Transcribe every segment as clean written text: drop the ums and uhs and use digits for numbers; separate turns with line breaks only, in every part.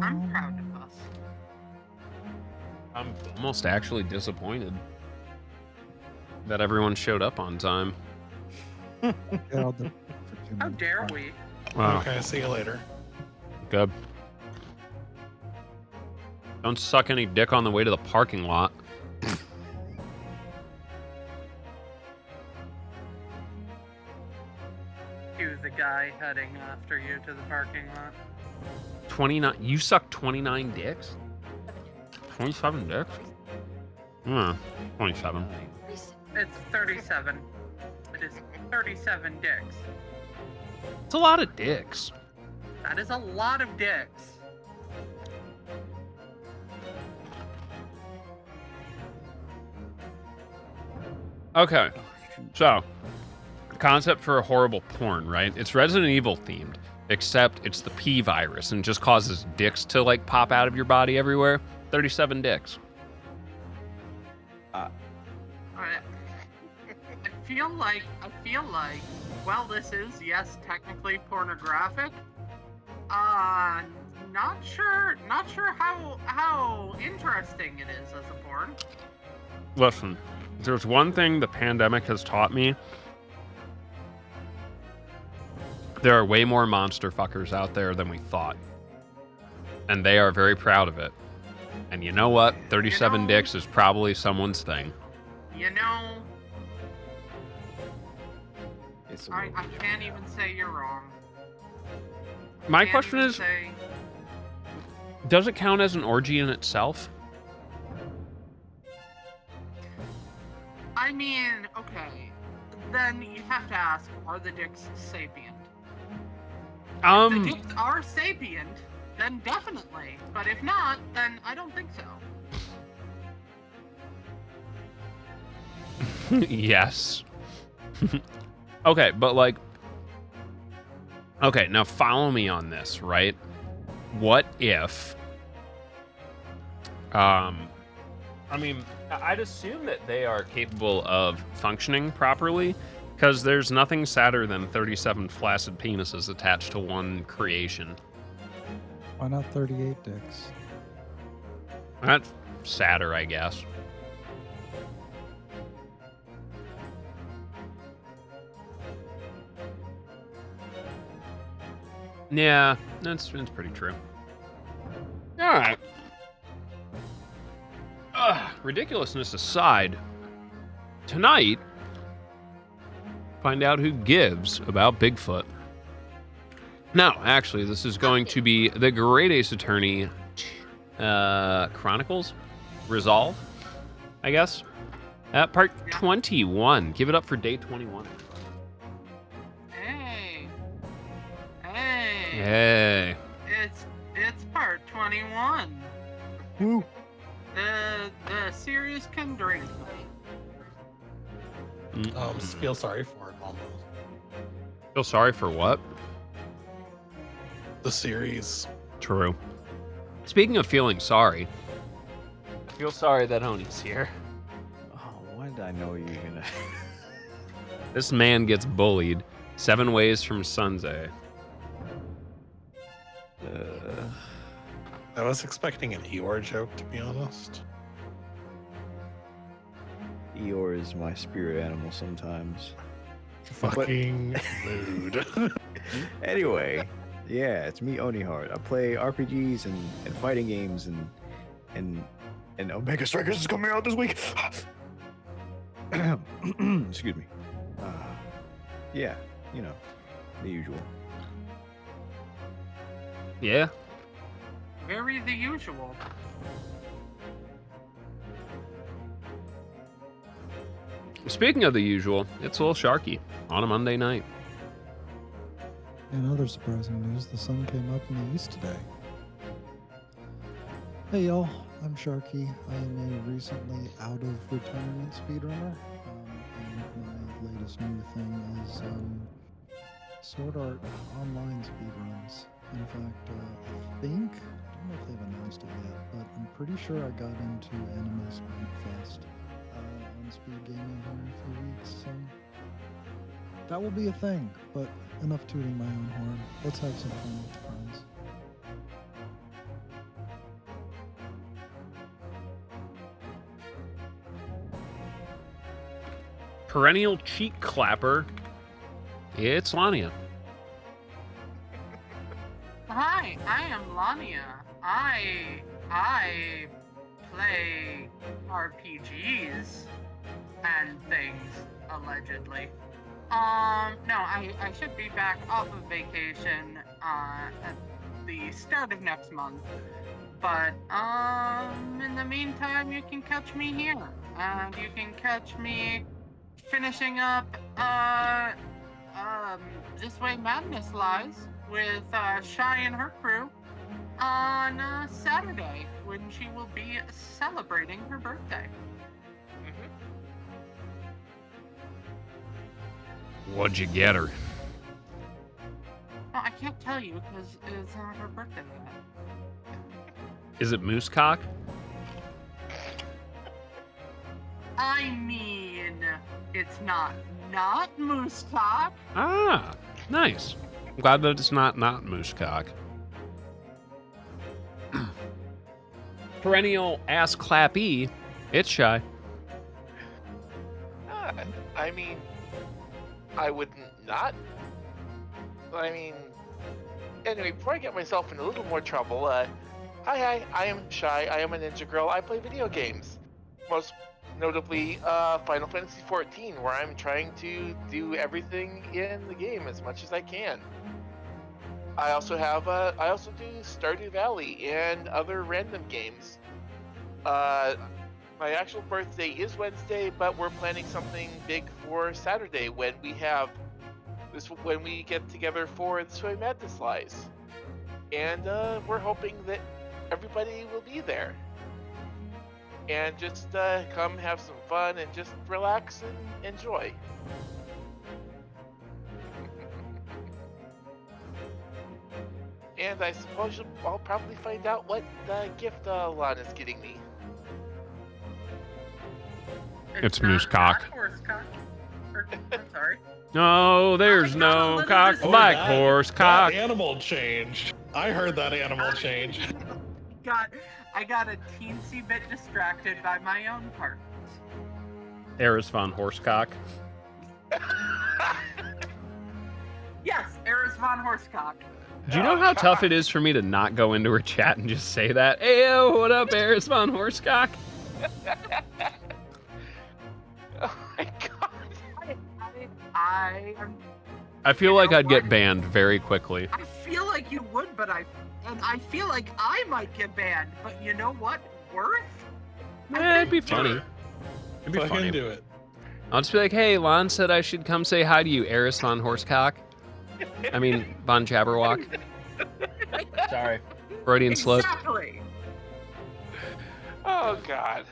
I'm proud of us.
I'm almost actually disappointed that everyone showed up on time.
Yeah, I'll do it for 2
How
minutes.
dare we?
Wow,
Okay, see you later.
good. Don't suck any dick on the way to the parking lot.
To the guy heading after you to the parking lot.
29. You suck 29 dicks? 27 dicks? 27.
It's 37. It is 37 dicks.
It's a lot of dicks.
That is a lot of dicks.
Okay, so concept for a horrible porn, right? It's Resident Evil themed, except it's the P virus and just causes dicks to like pop out of your body everywhere. 37 dicks.
I feel like, well, this is, yes, technically pornographic. Not sure how interesting it is as a porn.
Listen, there's one thing the pandemic has taught me. There are way more monster fuckers out there than we thought. And they are very proud of it. And you know what? 37 dicks is probably someone's thing.
You know,
It's
I can't even say you're wrong.
My
Can't
question
even
is,
say-
does it count as an orgy in itself?
I mean, okay. Then you have to ask, are the dicks sapient? If the dicks are sapient, then definitely. But if not, then I don't think so.
Yes. Okay, but like, okay, now follow me on this, right? What if, I mean, I'd assume that they are capable of functioning properly, because there's nothing sadder than 37 flaccid penises attached to one creation.
Why not 38 dicks?
That's sadder, I guess. Yeah, that's pretty true. All right. Ridiculousness aside, tonight, find out who gives about Bigfoot. Now, actually, this is going to be the Great Ace Attorney Chronicles Resolve, I guess. Part 21. Give it up for day 21.
Hey.
Yay.
It's part 21.
Woo!
The series can drink.
Feel sorry for it almost.
Feel sorry for what?
The series.
True. Speaking of feeling sorry, I feel sorry that Oni's here.
Oh, why did I know you were gonna?
This man gets bullied 7 ways from Sunday.
I was expecting an Eeyore joke, to be honest.
Eeyore is my spirit animal sometimes.
Fucking mood.
Anyway, yeah, it's me, Onihard. I play RPGs and fighting games and Omega Strikers is coming out this week. Excuse me. Yeah, you know, the usual.
Yeah?
Very the usual.
Speaking of the usual, it's a little Sharky on a Monday night.
In other surprising news, the sun came up in the east today. Hey y'all, I'm Sharky. I am a recently out of retirement speedrunner. And my latest new thing is Sword Art online speedruns. In fact, I don't know if they've announced it yet, but I'm pretty sure I got into Anime Speed Fest on Speed Gaming here in a few weeks, so that will be a thing, but enough tooting my own horn. Let's have some fun with friends.
Perennial cheek clapper. It's Lania.
Hi, I am Lania. I play RPGs and things, allegedly. No, I should be back off of vacation at the start of next month. But in the meantime, you can catch me here. And you can catch me finishing up This Way Madness Lies with Shy and her crew on Saturday when she will be celebrating her birthday.
What'd you get her?
Well, I can't tell you because it's not her birthday yet.
Is it moose cock?
I mean, it's not moose cock.
Ah, nice. I'm glad that it's not moose cock. Perennial ass clappy. It's Shy.
I mean, I would not. I mean, anyway, before I get myself in a little more trouble, hi, I am Shy. I am a ninja girl. I play video games. Most notably, Final Fantasy XIV, where I'm trying to do everything in the game as much as I can. I also do Stardew Valley and other random games. My actual birthday is Wednesday, but we're planning something big for Saturday when we get together for This Way Madness Lies. And we're hoping that everybody will be there. And just come have some fun and just relax and enjoy. And I suppose I'll probably find out what gift Lana's getting me.
It's
not
moose cock.
Horse cock. I'm sorry.
No, there's no cock
Oh,
like
that-
horse
That
cock.
animal changed. I heard that animal change.
I got a teensy bit distracted by my own parts.
Eris von Horsecock.
Yes, Eris von Horsecock.
Do you know how tough it is for me to not go into her chat and just say that? Ayo, what up, Eris von Horsecock?
Oh my god.
I feel like I'd get banned very quickly.
I feel like you would, but I feel like I might get banned. But you know what? Worth?
It'd be
Do
funny.
it.
It'd be
Fucking
funny.
do it.
I'll just be like, hey, Lon said I should come say hi to you, Eris von Horsecock. I mean, von Jabberwock. Sorry. Freudian slip.
Exactly.
Oh god.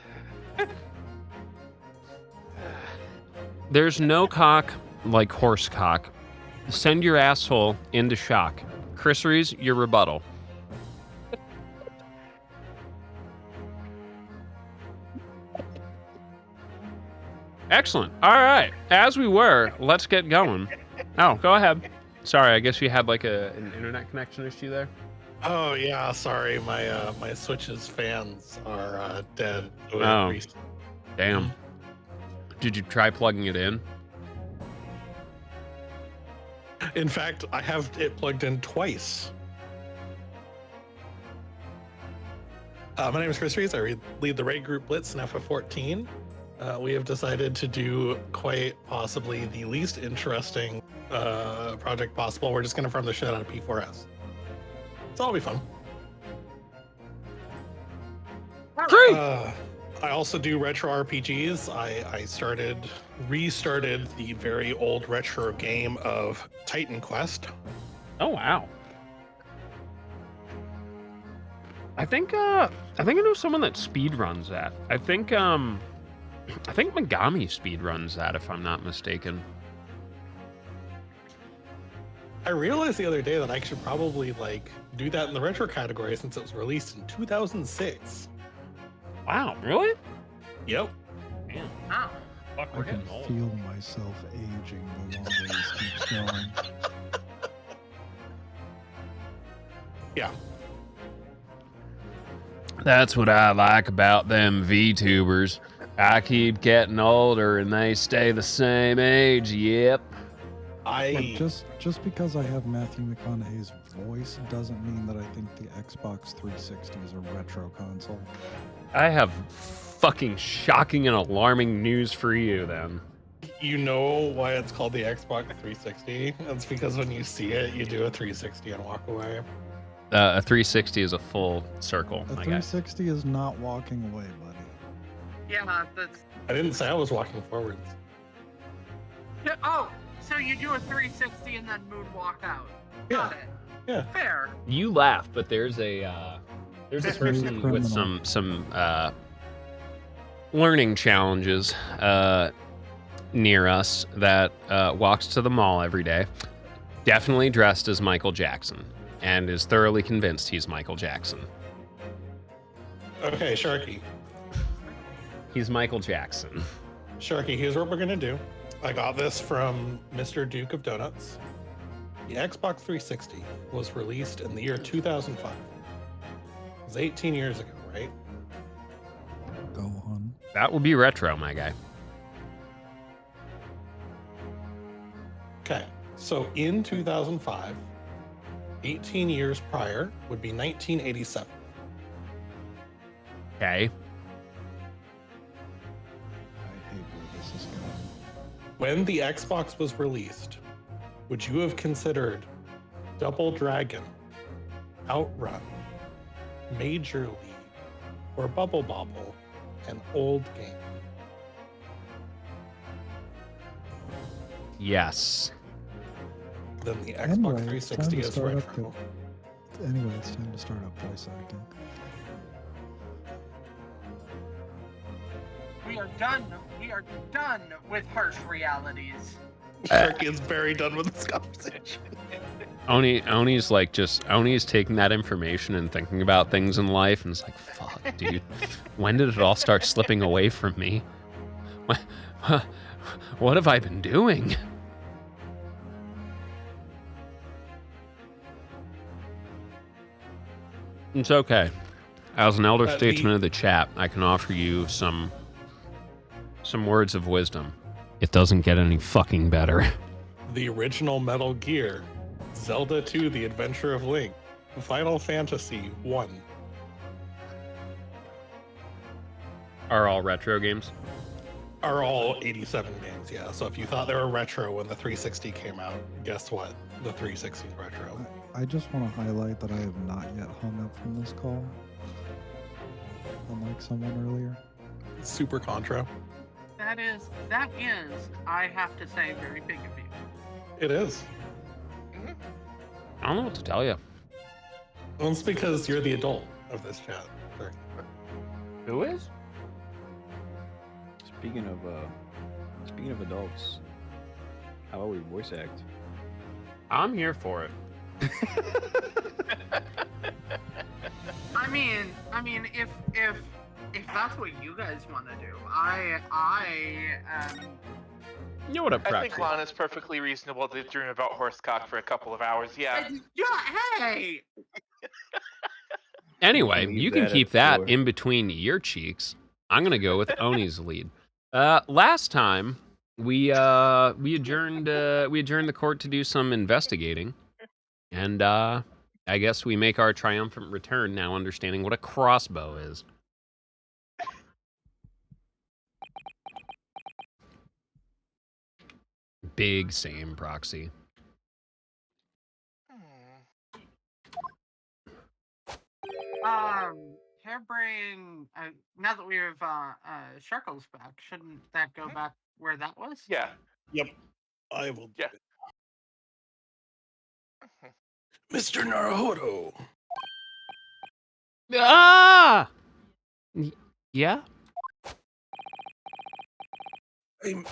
There's no cock like horsecock. Send your asshole into shock. Chris Rees, your rebuttal. Excellent. All right. As we were, let's get going. Oh, go ahead. Sorry, I guess you had like an internet connection issue there.
Oh yeah, sorry. My Switch's fans are dead. So
Oh.
it
Damn. Did you try plugging it in?
In fact, I have it plugged in twice. My name is Chris Rees. I lead the raid group Blitz in FF14. We have decided to do quite possibly the least interesting project possible. We're just going to farm the shit out of P4S. So it'll be fun.
Free!
I also do retro RPGs. I restarted the very old retro game of Titan Quest.
Oh wow. I think I know someone that speed runs that. I think Megami speed runs that if I'm not mistaken.
I realized the other day that I should probably like do that in the retro category since it was released in 2006.
Wow, really?
Yep.
Man,
Wow.
fuck,
I
we're
can
getting old.
feel myself aging the longer this keeps going.
Yeah.
That's what I like about them VTubers. I keep getting older and they stay the same age. Yep.
Look, just because I have Matthew McConaughey's voice doesn't mean that I think the Xbox 360 is a retro console.
I have fucking shocking and alarming news for you then.
You know why it's called the Xbox 360? It's because when you see it, you do a 360 and walk away.
A 360 is a full circle,
A
my guy.
360 is not walking away, buddy.
Yeah, that's.
I didn't say I was walking forwards.
Yeah, oh, so you do a 360 and then moonwalk out. Got it.
Yeah.
Fair.
You laugh, but there's a person with some learning challenges near us that walks to the mall every day, definitely dressed as Michael Jackson, and is thoroughly convinced he's Michael Jackson.
Okay, Sharky.
He's Michael Jackson.
Sharky, here's what we're gonna do. I got this from Mr. Duke of Donuts. The Xbox 360 was released in the year 2005. It was 18 years ago, right?
Go on.
That will be retro, my guy.
Okay, so in 2005, 18 years prior would be 1987.
Okay.
I hate where this is going.
When the Xbox was released, would you have considered Double Dragon, Outrun, Major League, or Bubble Bobble an old game?
Yes.
Then the Xbox
Anyway, it's time
360
to
is
start up
retro.
Anyway, it's time to start up voice acting.
We are done with harsh realities.
Sharky is very done with this conversation.
Oni's like Oni's taking that information and thinking about things in life, and it's like, fuck, dude. When did it all start slipping away from me? What have I been doing? It's okay. As an elder statesman of the chat, I can offer you some words of wisdom. It doesn't get any fucking better.
The original Metal Gear, Zelda 2: The Adventure of Link, Final Fantasy 1.
Are all retro games?
Are all 87 games, yeah. So if you thought they were retro when the 360 came out, guess what? The 360 is retro.
I just want to highlight that I have not yet hung up from this call. Unlike someone earlier.
Super Contra.
That is, I have to say, very big of you.
It is.
I don't know what to tell you.
Well, it's because you're the adult of this chat. Sorry.
Who is?
Speaking of adults, how about we voice act?
I'm here for it.
I mean, if that's what you guys want to do,
You know what a
I
prep
think
is.
Lon is perfectly reasonable to dream about horsecock for a couple of hours. Yeah.
hey,
Anyway,
Leave
you can
that
keep
at
that
4.
in between your cheeks. I'm gonna go with Oni's lead. Last time we adjourned the court to do some investigating, and I guess we make our triumphant return now, understanding what a crossbow is. Big same proxy.
Hairbrain. Now that we have Sharkles back, shouldn't that go back where that was?
Yeah.
Yep. I will do
Yeah.
it. Mr. Naruhodo.
Ah! Yeah?
I'm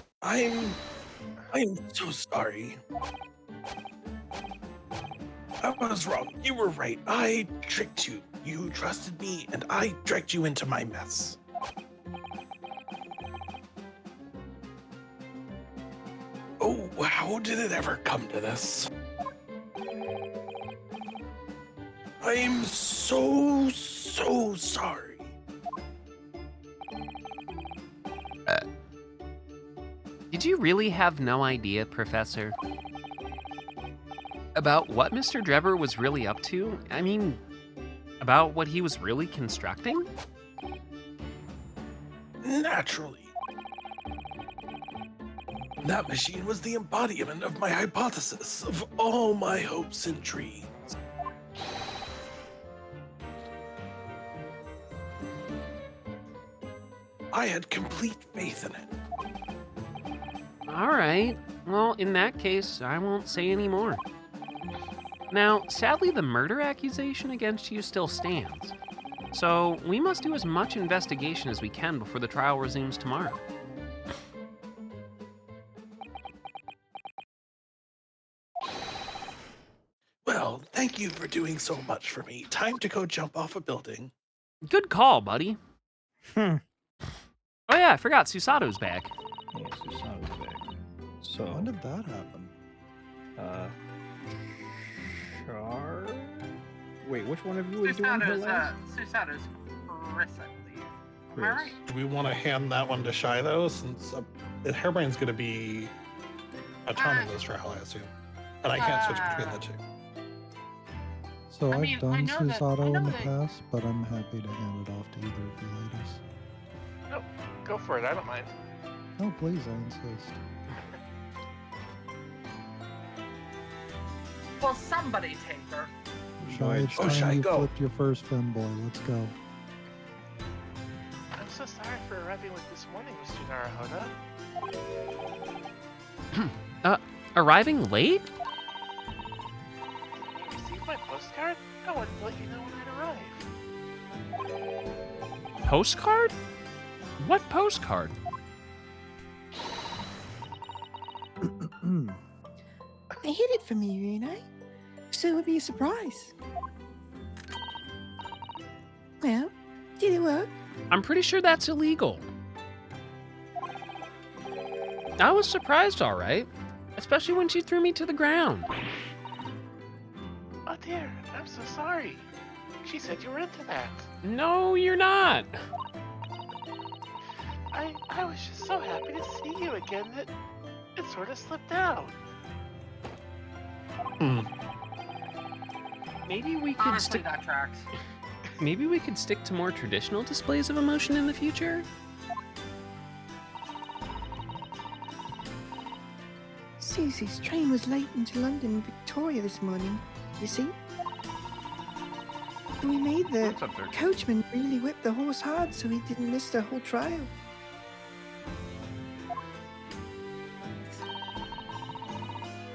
so sorry. I was wrong. You were right. I tricked you. You trusted me, and I dragged you into my mess. Oh, how did it ever come to this? I'm so sorry.
Did you really have no idea, Professor? About what Mr. Drebber was really up to? I mean, about what he was really constructing?
Naturally. That machine was the embodiment of my hypothesis, of all my hopes and dreams. I had complete faith in it.
All right. Well, in that case, I won't say any more. Now, sadly, the murder accusation against you still stands. So, we must do as much investigation as we can before the trial resumes tomorrow.
Well, thank you for doing so much for me. Time to go jump off a building.
Good call, buddy.
Hmm.
Oh yeah, I forgot Susato's back.
Yeah, Susano's back. So,
When did that happen?
Char? Wait, which one of you is doing her last?
Susato's Chris, I believe. Am I right?
Do we want to hand that one to Shy, though, since Hairbrain's going to be attending this trial, I assume. And I can't switch between the two.
So
I mean,
I've
I
done
know that- I
Susato
know
in the
that-
past, but I'm happy to hand it off to either of you ladies.
Go for it. I don't mind.
No, please, I insist.
Well, somebody take her.
Shy, it's
Oh,
time
Shy,
you
go.
flipped your first femboy. Let's go.
I'm so sorry for arriving late this morning, Mr. Naruhodo.
Arriving late?
Did you receive my postcard? I wanted to let you know when I'd arrive.
Postcard? What postcard?
They hid it from you, you know? So it would be a surprise. Well, did it work?
I'm pretty sure that's illegal. I was surprised, all right. Especially when she threw me to the ground.
Oh dear, I'm so sorry. She said you were into that.
No, you're not.
I was just so happy to see you again that it sort of slipped out.
Maybe we could
Honestly,
stick.
that tracks.
Maybe we could stick to more traditional displays of emotion in the future.
Susie's train was late into London Victoria this morning, you see? We made the
What's up there?
coachman really whip the horse hard so he didn't miss the whole trial.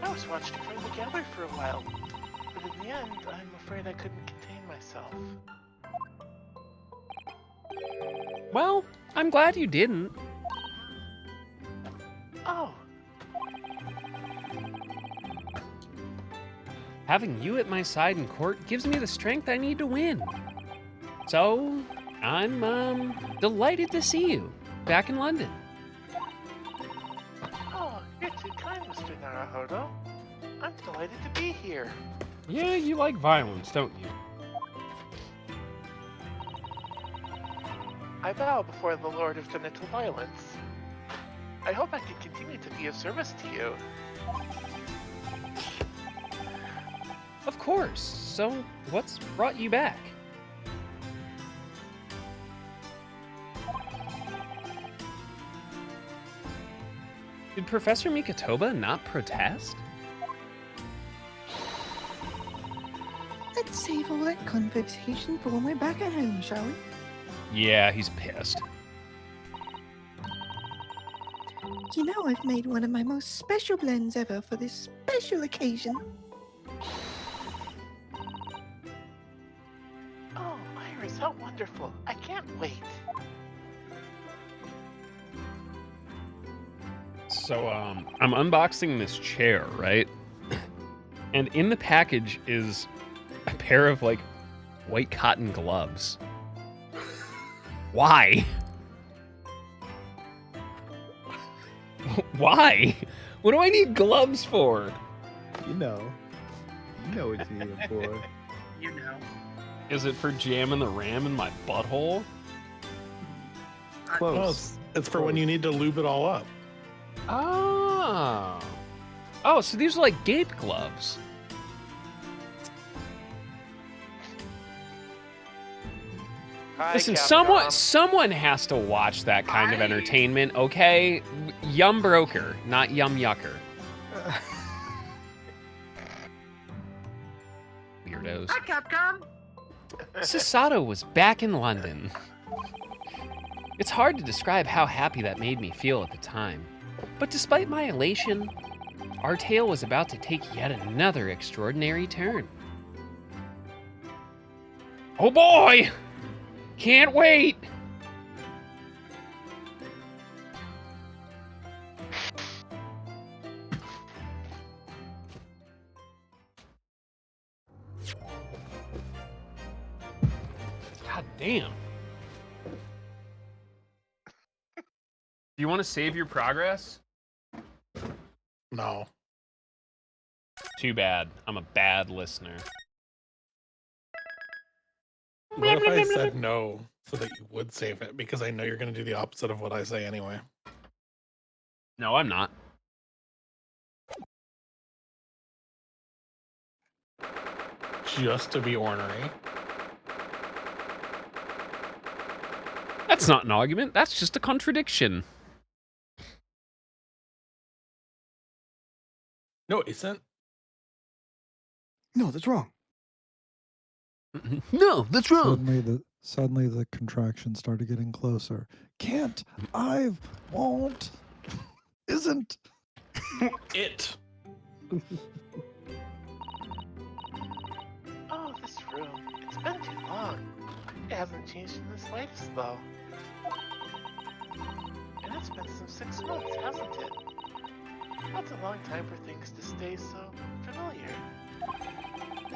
I was watching from the gallery for a while, but in the end, I'm afraid I couldn't contain myself.
Well, I'm glad you didn't.
Oh,
Having you at my side in court gives me the strength I need to win. So, I'm delighted to see you back in London.
you're too kind, Mr. Naruhodo. I'm delighted to be here.
Yeah, you like violence, don't you?
I bow before the Lord of Genital Violence. I hope I can continue to be of service to you.
Of course. So, what's brought you back? Did Professor Mikotoba not protest?
Let's save all that conversation for when we're back at home, shall we?
Yeah, he's pissed.
You know I've made one of my most special blends ever for this special occasion.
Oh, Iris, how wonderful. I can't wait.
So, I'm unboxing this chair, right? And in the package is a pair of, like, white cotton gloves. Why? Why? What do I need gloves for?
You know what you need them for.
You know.
Is it for jamming the ram in my butthole?
Oh,
Close.
it's for when you need to lube it all up.
Oh. Oh, so these are like gape gloves.
Hi,
Listen,
Capcom.
someone has to watch that kind of
Hi.
entertainment, okay? Yum broker, not yum yucker. Weirdos.
Hi, Capcom.
Sasato was back in London. It's hard to describe how happy that made me feel at the time. But despite my elation, our tale was about to take yet another extraordinary turn. Oh boy! Can't wait! God damn. Do you want to save your progress?
No.
Too bad. I'm a bad listener.
What if I said no so that you would save it? Because I know you're going to do the opposite of what I say anyway.
No, I'm not.
Just to be ornery.
That's not an argument. That's just a contradiction.
No, it isn't.
No, that's wrong.
No, that's
Suddenly the contraction started getting closer. Can't, I've, won't, isn't.
It.
Oh, this room. It's been too long. It hasn't changed in the slightest, though. And it's been some 6 months, hasn't it? That's a long time for things to stay so familiar.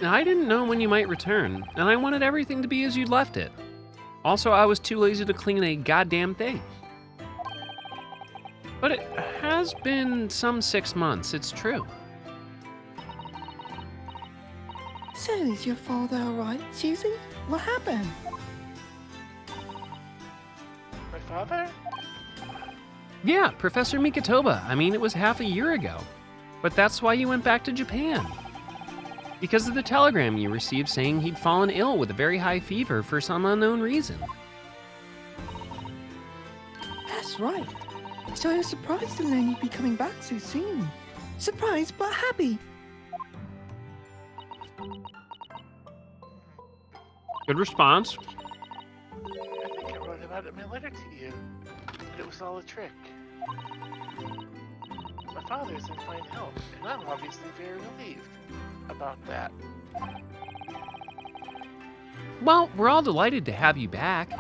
I didn't know when you might return, and I wanted everything to be as you'd left it. Also, I was too lazy to clean a goddamn thing. But it has been some 6 months, it's true.
So is your father alright, Susie? What happened?
My father?
Yeah, Professor Mikitoba. I mean, it was half a year ago. But that's why you went back to Japan. Because of the telegram you received saying he'd fallen ill with a very high fever for some unknown reason.
That's right. So I was surprised to learn you'd be coming back so soon. Surprised but happy.
Good response.
I think I wrote about it in my letter to you. But it was all a trick. My father is in fine health, and I'm obviously very relieved about that.
Well, we're all delighted to have you back.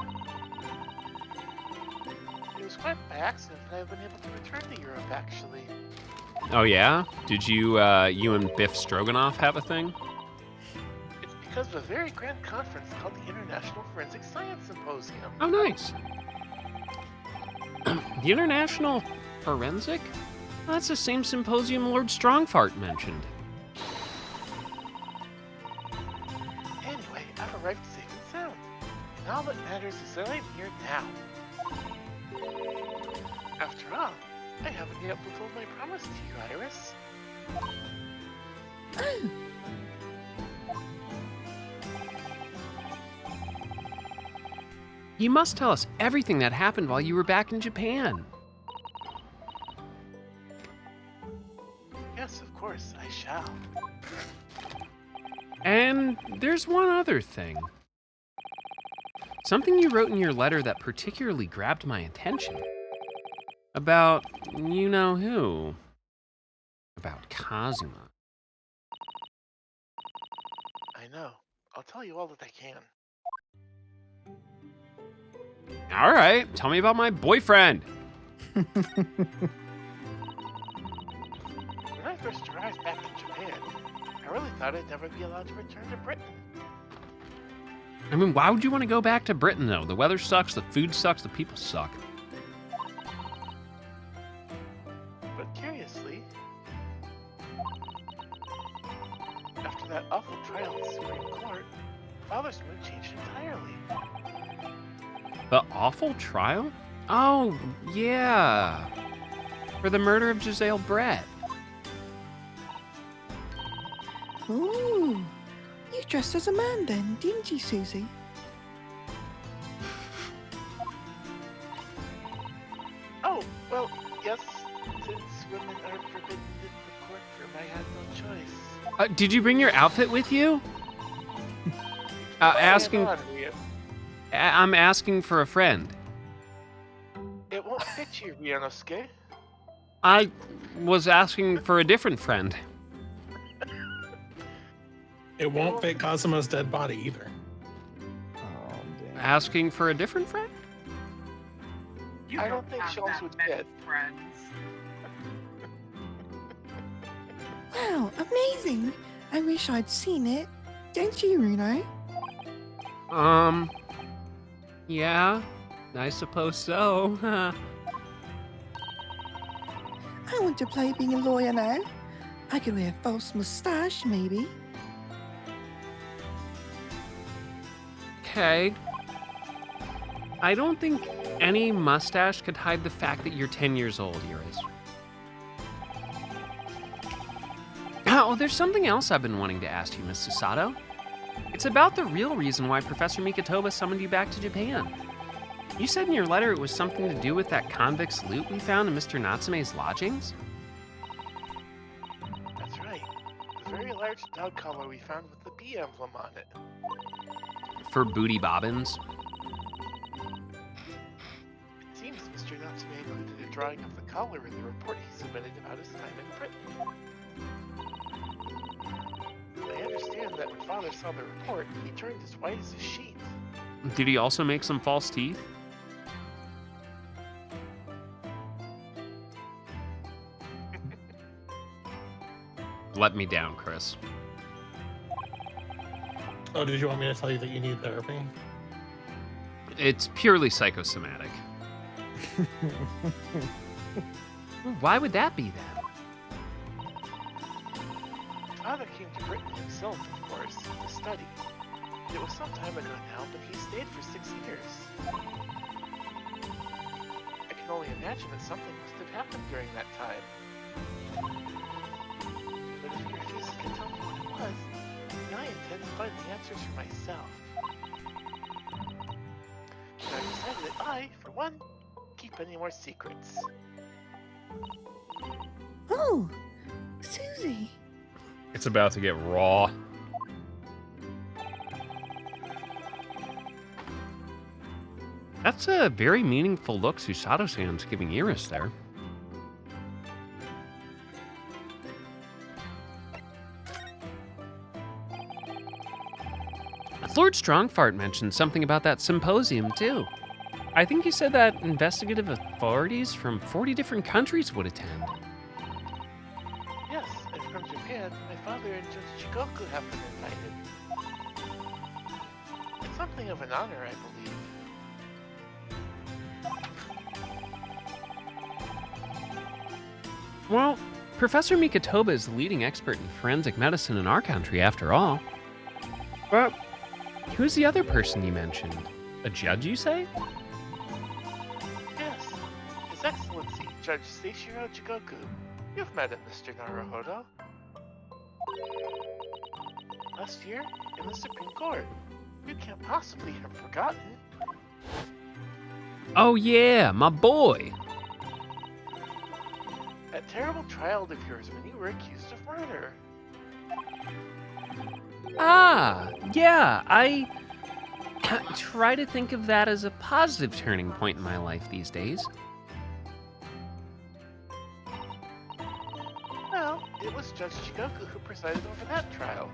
It was quite by accident that I've been able to return to Europe, actually.
Oh yeah? Did you and Biff Stroganoff have a thing?
It's because of a very grand conference called the International Forensic Science Symposium.
Oh, nice. The International Forensic? Well, that's the same symposium Lord Strongfart mentioned.
Anyway, I've arrived safe and sound, and all that matters is that I'm here now. After all, I haven't yet fulfilled my promise to you, Iris.
Oh,
You must tell us everything that happened while you were back in Japan.
Yes, of course, I shall.
And there's one other thing. Something you wrote in your letter that particularly grabbed my attention. About you know who. About Kazuma.
I know. I'll tell you all that I can.
All right, tell me about my boyfriend.
When I first arrived back in Japan, I really thought I'd never be allowed to return to Britain.
I mean, why would you want to go back to Britain, though? The weather sucks, the food sucks, the people suck.
But curiously, after that awful trial in the Supreme Court, Father's mood changed entirely.
The awful trial? Oh, yeah. for the murder of Giselle Brett.
Ooh, you dressed as a man then, didn't you, Susie?
Oh, well, yes. Since women are forbidden in the courtroom, I had no choice.
Did you bring your outfit with you? Asking. I'm asking for a friend.
It won't fit you, Ryunosuke.
I was asking for a different friend.
It won't fit Cosimo's dead body either.
Oh, damn.
Asking for a different friend?
You
I don't think
have
shells
that
would
many
fit.
friends.
Wow, amazing! I wish I'd seen it. Don't you, Runo?
Yeah, I suppose so.
I want to play being a lawyer now. I could wear a false moustache, maybe.
Okay. I don't think any mustache could hide the fact that you're 10 years old, Iris. Oh, there's something else I've been wanting to ask you, Miss Susato. It's about the real reason why Professor Mikitoba summoned you back to Japan. You said in your letter it was something to do with that convict's loot we found in Mr. Natsume's lodgings?
That's right. The very large dog collar we found with the bee emblem on it.
For booty bobbins?
It seems Mr. Natsume included a drawing of the collar in the report he submitted about his time in Britain. I understand that when Father saw the report, he turned as white as a sheet.
Did he also make some false teeth? Let me down, Chris.
Oh, did you want me to tell you that you need therapy?
It's purely psychosomatic. Why would that be then?
Father came to Britain himself, of course, to study. It was some time ago now, but he stayed for 6 years. I can only imagine that something must have happened during that time. But if he refuses to tell me what it was, then I intend to find the answers for myself. And I decided that I, for one, won't keep any more secrets.
Oh, Susie.
It's about to get raw. That's a very meaningful look Susato-san's giving Iris there. Lord Strongfart mentioned something about that symposium, too. I think he said that investigative authorities from 40 different countries would attend.
Yes, and from Japan, my father and Judge Chikoku have been invited. It's something of an honor, I believe.
Well, Professor Mikitoba is the leading expert in forensic medicine in our country, after all. But who's the other person you mentioned? A judge, you say?
Yes, His Excellency, Judge Seishiro Chikoku. You've met him, Mr. Naruhodo. Last year, in the Supreme Court. You can't possibly have forgotten.
Oh yeah, my boy.
That terrible trial of yours when you were accused of murder.
Ah, yeah, I try to think of that as a positive turning point in my life these days.
Well, it was Judge Chikoku who presided over that trial.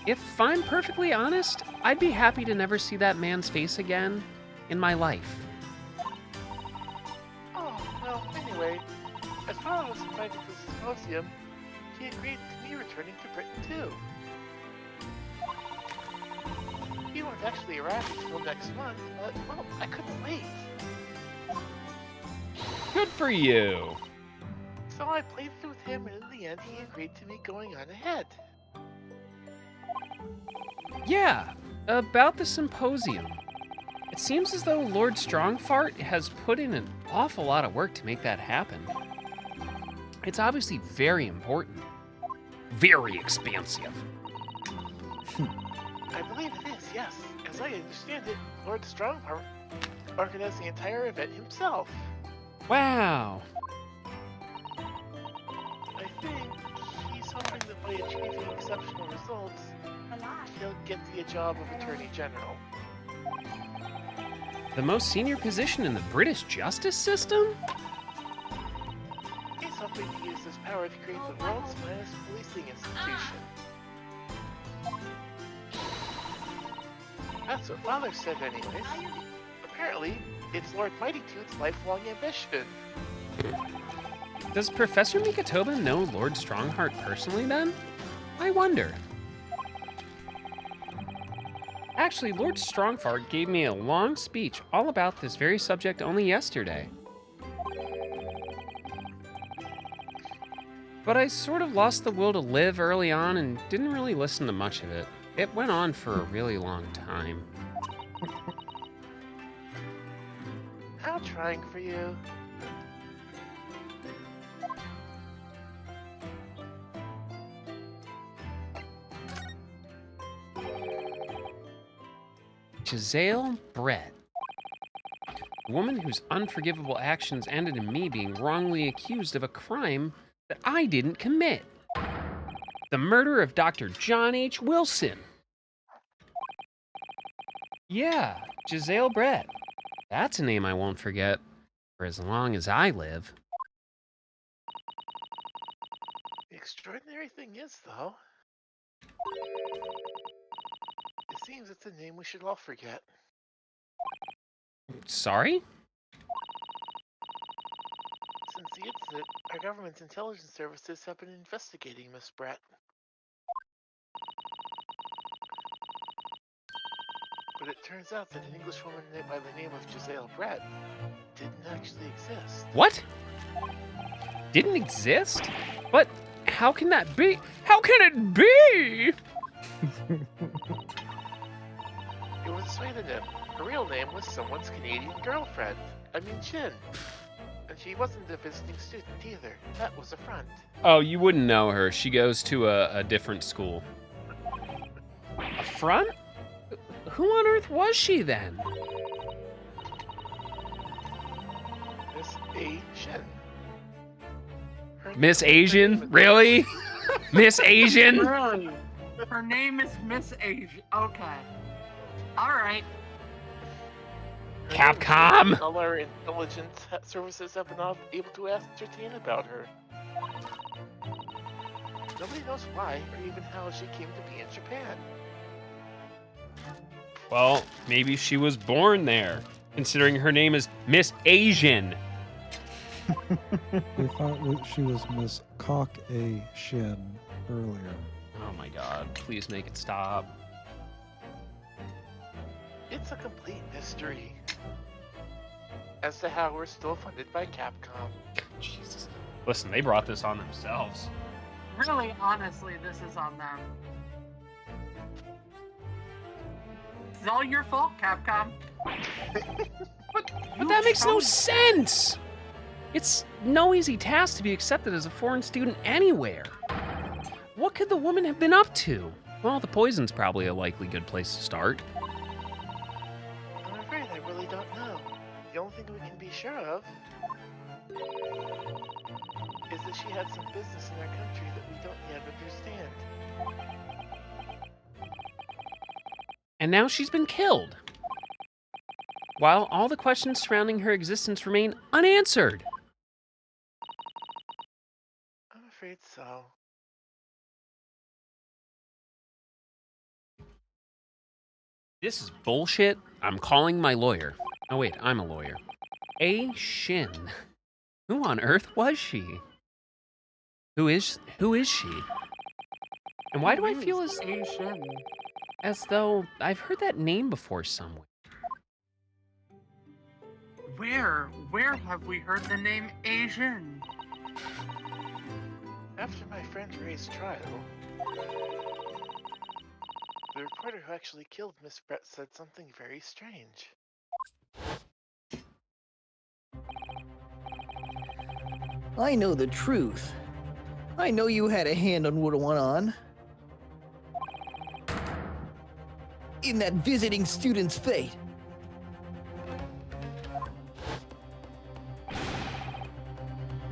If I'm perfectly honest, I'd be happy to never see that man's face again in my life.
Oh, well, anyway, as Father was invited to the symposium, he agreed to me returning to Britain too. He won't actually arrive until next month, but, well, I couldn't wait.
Good for you.
So I played it with him, and in the end, he agreed to me going on ahead.
Yeah, About the symposium. It seems as though Lord Strongfart has put in an awful lot of work to make that happen. It's obviously very important. Very expansive.
I believe it is, yes. As I understand it, Lord Strongheart organized the entire event himself.
Wow.
I think he's hoping that by achieving exceptional results, he'll get the job of Attorney General.
The most senior position in the British justice system?
He's hoping to use this power to create the world's finest policing institution. That's what Father said anyways. Apparently, it's Lord Mightytooth's lifelong ambition.
Does Professor Mikatoba know Lord Strongheart personally then? I wonder. Actually, Lord Strongfart gave me a long speech all about this very subject only yesterday. But I sort of lost the will to live early on and didn't really listen to much of it. It went on for a really long time.
How trying for you.
Giselle Brett. A woman whose unforgivable actions ended in me being wrongly accused of a crime that I didn't commit. The murder of Dr. John H. Wilson. Yeah, Giselle Brett. That's a name I won't forget for as long as I live.
The extraordinary thing is, though, it seems it's a name we should all forget.
Sorry?
Since the incident, our government's intelligence services have been investigating Miss Brett. But it turns out that an Englishwoman by the name of Giselle Brett didn't actually exist.
What? Didn't exist? But how can that be? How can it be?
It was a pseudonym. Her real name was someone's Canadian girlfriend. I mean, Chin. And she wasn't a visiting student either. That was a front.
Oh, you wouldn't know her. She goes to a different school. A front? Who on earth was she then?
Miss A. Shin.
Miss Asian? Really? Miss Asian?
Really? Her name is Miss Asia. Okay. Alright.
Capcom?
All our intelligence services have been able to ascertain about her. Nobody knows why or even how she came to be in Japan.
Well, maybe she was born there, considering her name is Miss Asian.
We thought she was Miss Cock A. Shin earlier.
Oh my god, please make it stop.
It's a complete mystery as to how we're still funded by Capcom.
Jesus. Listen, they brought this on themselves.
Really, honestly, this is on them. It's all your fault, Capcom.
But
You
that makes no
chose-
sense! It's no easy task to be accepted as a foreign student anywhere. What could the woman have been up to? Well, the poison's probably a likely good place to start.
I'm afraid I really don't know. The only thing we can be sure of is that she had some business in our country that we don't yet understand.
And now she's been killed. While all the questions surrounding her existence remain unanswered.
I'm afraid so.
This is bullshit. I'm calling my lawyer. Oh wait, I'm a lawyer. A. Shin. Who on earth was she? Who is she? And why do I feel
Asian?
as though I've heard that name before somewhere?
Where have we heard the name Asian?
After my friend Ray's trial, The reporter who actually killed Miss Brett said something very strange.
I know the truth. I know you had a hand on what went on. In that visiting student's fate.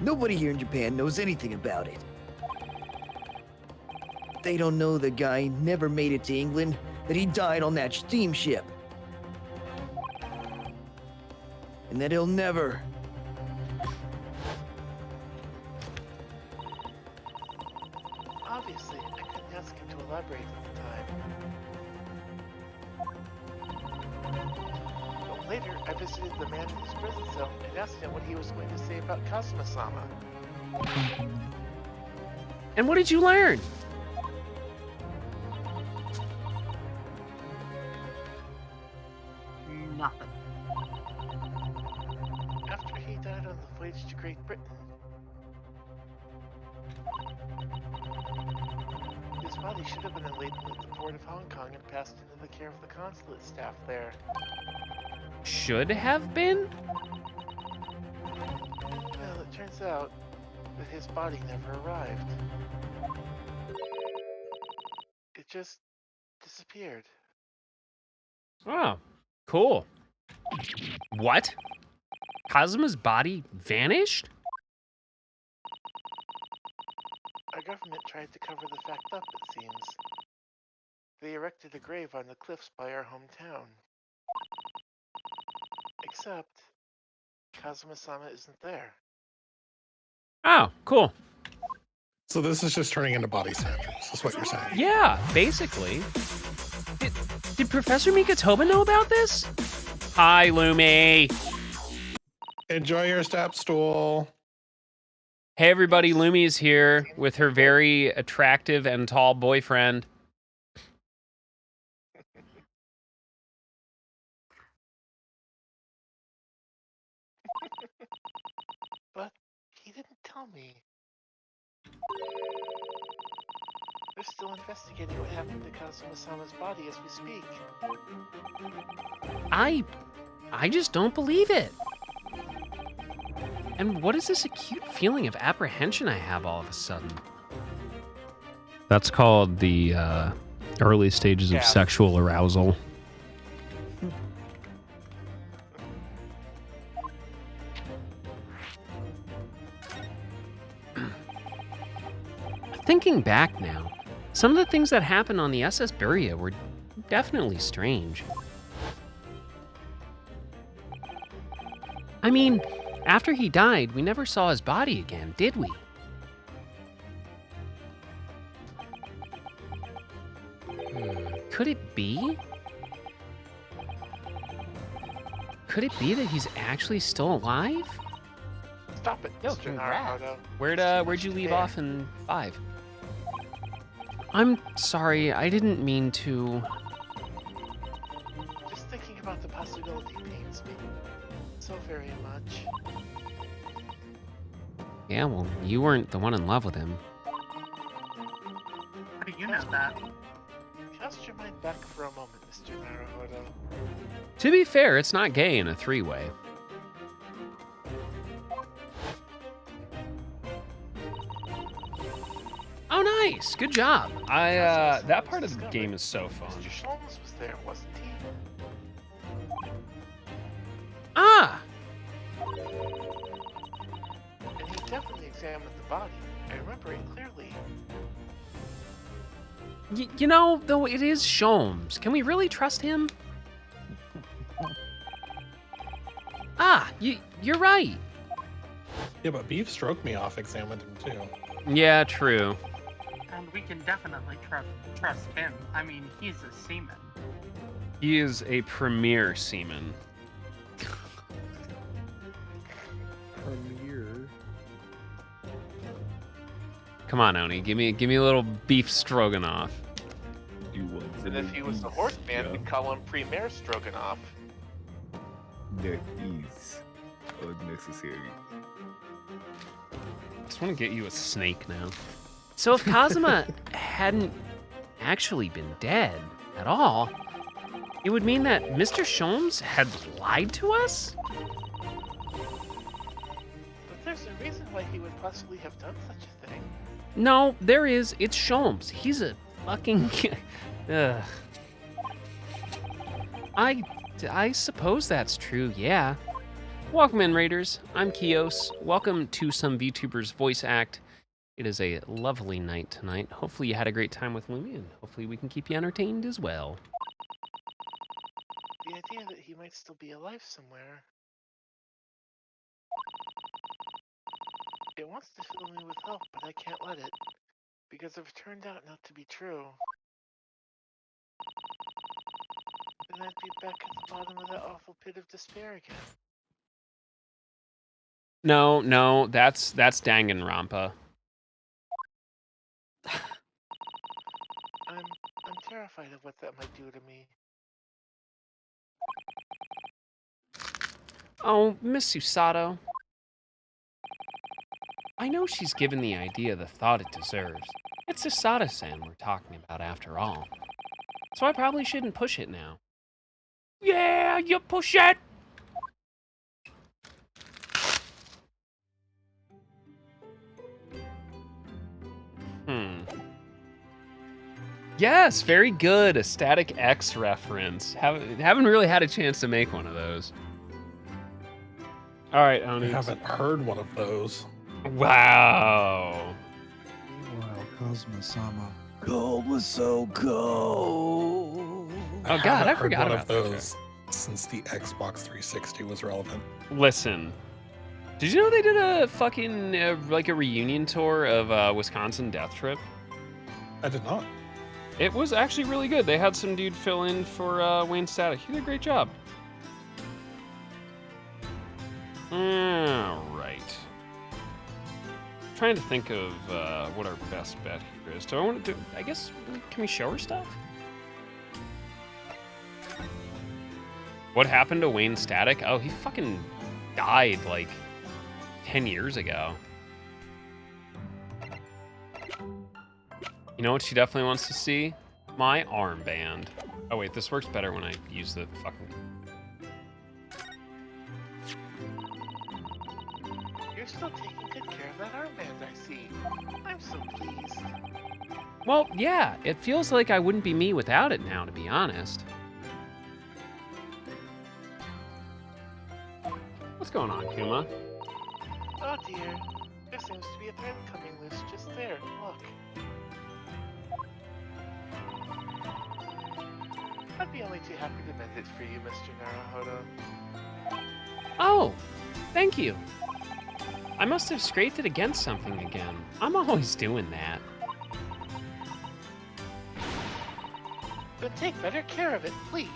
Nobody here in Japan knows anything about it. They don't know the guy never made it to England, that he died on that steamship. And that he'll never...
Obviously, I couldn't ask him to elaborate at the time. But later, I visited the man in his prison cell and asked him what he was going to say about Kazuma-sama.
And what did you learn?
Nothing.
After he died on the voyage to Great Britain, his body should have been laden at the port of Hong Kong and passed into the care of the consulate staff there.
Should have been?
Well, it turns out that his body never arrived. It just disappeared.
Oh, cool. What? Kazuma's body vanished?
Our government tried to cover the fact up, it seems. They erected a grave on the cliffs by our hometown. Except, Kazuma-sama isn't there.
Oh, cool.
So this is just turning into body snatchers. That's what you're saying.
Yeah, basically. Did Professor Mikatoba know about this? Hi, Lumi.
Enjoy your step stool.
Hey, everybody. Lumi is here with her very attractive and tall boyfriend.
But he didn't tell me. They're still investigating what happened to Kazuma-sama's body as we speak.
I just don't believe it. And what is this acute feeling of apprehension I have all of a sudden? That's called the early stages of sexual arousal. Thinking back now, some of the things that happened on the SS Buria were definitely strange. I mean, after he died, we never saw his body again, did we? Could it be? Could it be that he's actually still alive?
Stop it,
Yo,
Mr.
congrats.
Naruhodo.
Where'd you leave off in 5? I'm sorry, I didn't mean to.
Just thinking about the possibility pains me so very much.
Yeah, well, you weren't the one in love with him.
How do you know that?
Cast your mind back for a moment, Mr. Naruhodo.
To be fair, it's not gay in a 3-way. Oh, nice! Good job. That part of the game is so fun.
Mr. Sholmes was there, wasn't he?
Ah!
And he definitely examined the body. I remember it clearly.
You know, though it is Sholmes, can we really trust him? Ah, you're right.
Yeah, but Beef Stroke Me Off examined him too.
Yeah, true.
And we can definitely trust him. I mean, he's a seaman.
He is a premier seaman.
Premiere.
Come on, Oni, give me a little beef stroganoff.
You want
And if he was the horseman, we'd call him Premier Stroganoff.
That is unnecessary.
I just want to get you a snake now. So if Kazuma hadn't actually been dead, at all, it would mean that Mr. Sholmes had lied to us?
But there's a reason why he would possibly have done such a thing.
No, there is. It's Sholmes. He's a fucking... Ugh. I suppose that's true, yeah. Welcome in, Raiders. I'm Kios. Welcome to some VTubers Voice Act. It is a lovely night tonight. Hopefully you had a great time with Lumi, and hopefully we can keep you entertained as well.
The idea that he might still be alive somewhere. It wants to fill me with hope, but I can't let it. Because if it turned out not to be true, then I'd be back at the bottom of that awful pit of despair again.
No, that's Danganronpa.
I'm terrified of what that might do to me.
Oh, Miss Susato. I know she's given the idea the thought it deserves. It's Susato-san we're talking about after all. So I probably shouldn't push it now. Yeah, you push it! Yes, very good. A Static X reference. Haven't really had a chance to make one of those. All right,
I
Oni.
haven't heard one of those.
Wow.
Meanwhile, Cosmo-sama. Cold was so cold.
Oh, God, I
haven't heard
forgot
one
about
of
that
those since the Xbox 360 was relevant.
Listen, did you know they did a fucking like a reunion tour of Wisconsin Death Trip?
I did not.
It was actually really good. They had some dude fill in for Wayne Static. He did a great job. All right. Trying to think of what our best bet here is. Do I want to do? I guess can we show her stuff? What happened to Wayne Static? Oh, he fucking died like 10 years ago. You know what she definitely wants to see? My armband. Oh wait, this works better when I use the fucking...
You're still taking good care of that armband, I see. I'm so pleased.
Well, yeah, it feels like I wouldn't be me without it now, to be honest. What's going on, Kuma?
Oh dear. There seems to be a thread coming loose just there. Look. I'd be only too happy to mend it for you, Mr. Naruhodo.
Oh, thank you. I must have scraped it against something again. I'm always doing that.
But take better care of it, please.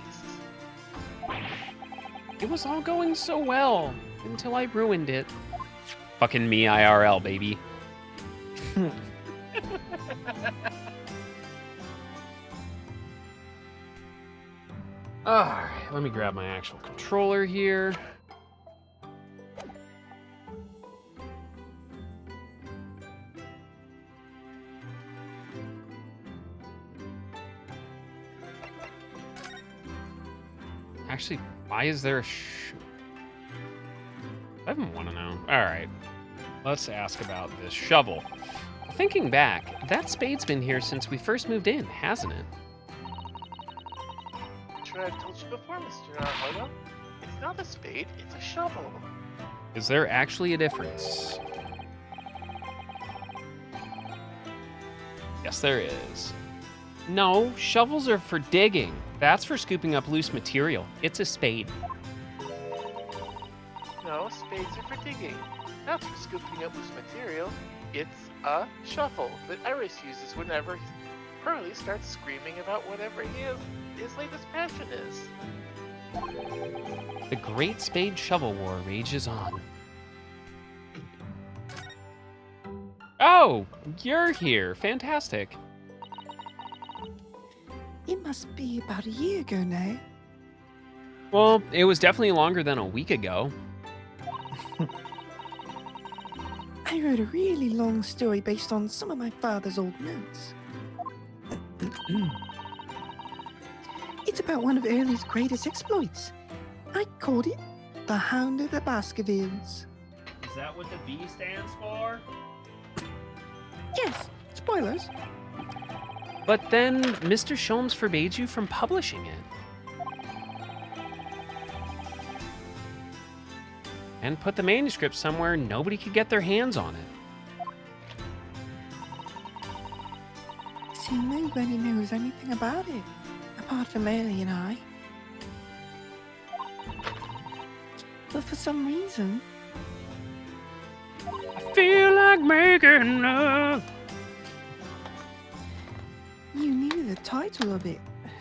It was all going so well until I ruined it. Fucking me IRL, baby. Alright, let me grab my actual controller here. Actually, why is there a I don't want to know. Alright, let's ask about this shovel. Thinking back, that spade's been here since we first moved in, hasn't it?
Sure, I've told you before, Mr. Naruhodo. It's not a spade, it's a shovel.
Is there actually a difference? Yes, there is. No, shovels are for digging. That's for scooping up loose material. It's a spade.
No, spades are for digging. Not for scooping up loose material. It's a shovel that Iris uses whenever Hurley starts screaming about whatever his latest passion is.
The Great Spade Shovel War rages on. Oh, you're here. Fantastic.
It must be about a year ago now.
Well, it was definitely longer than a week ago.
I wrote a really long story based on some of my father's old notes. It's about one of Early's greatest exploits. I called it the Hound of the Baskervilles.
Is that what the B stands for?
Yes, spoilers.
But then Mr. Sholmes forbade you from publishing it. And put the manuscript somewhere nobody could get their hands on it.
See, nobody knows anything about it, apart from Early and I. But for some reason,
I feel like making love.
you knew the title of it,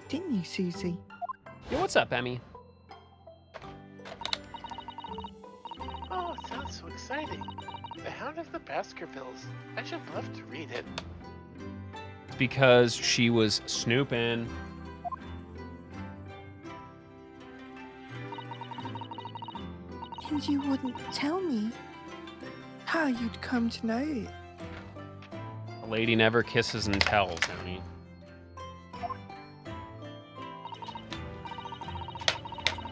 didn't you, Susie?
Yo, what's up, Emmy?
Oh, it sounds so exciting. The Hound of the Baskervilles. I should love to read it.
Because she was snooping.
And you wouldn't tell me how you'd come to know it.
A lady never kisses and tells, Emmy.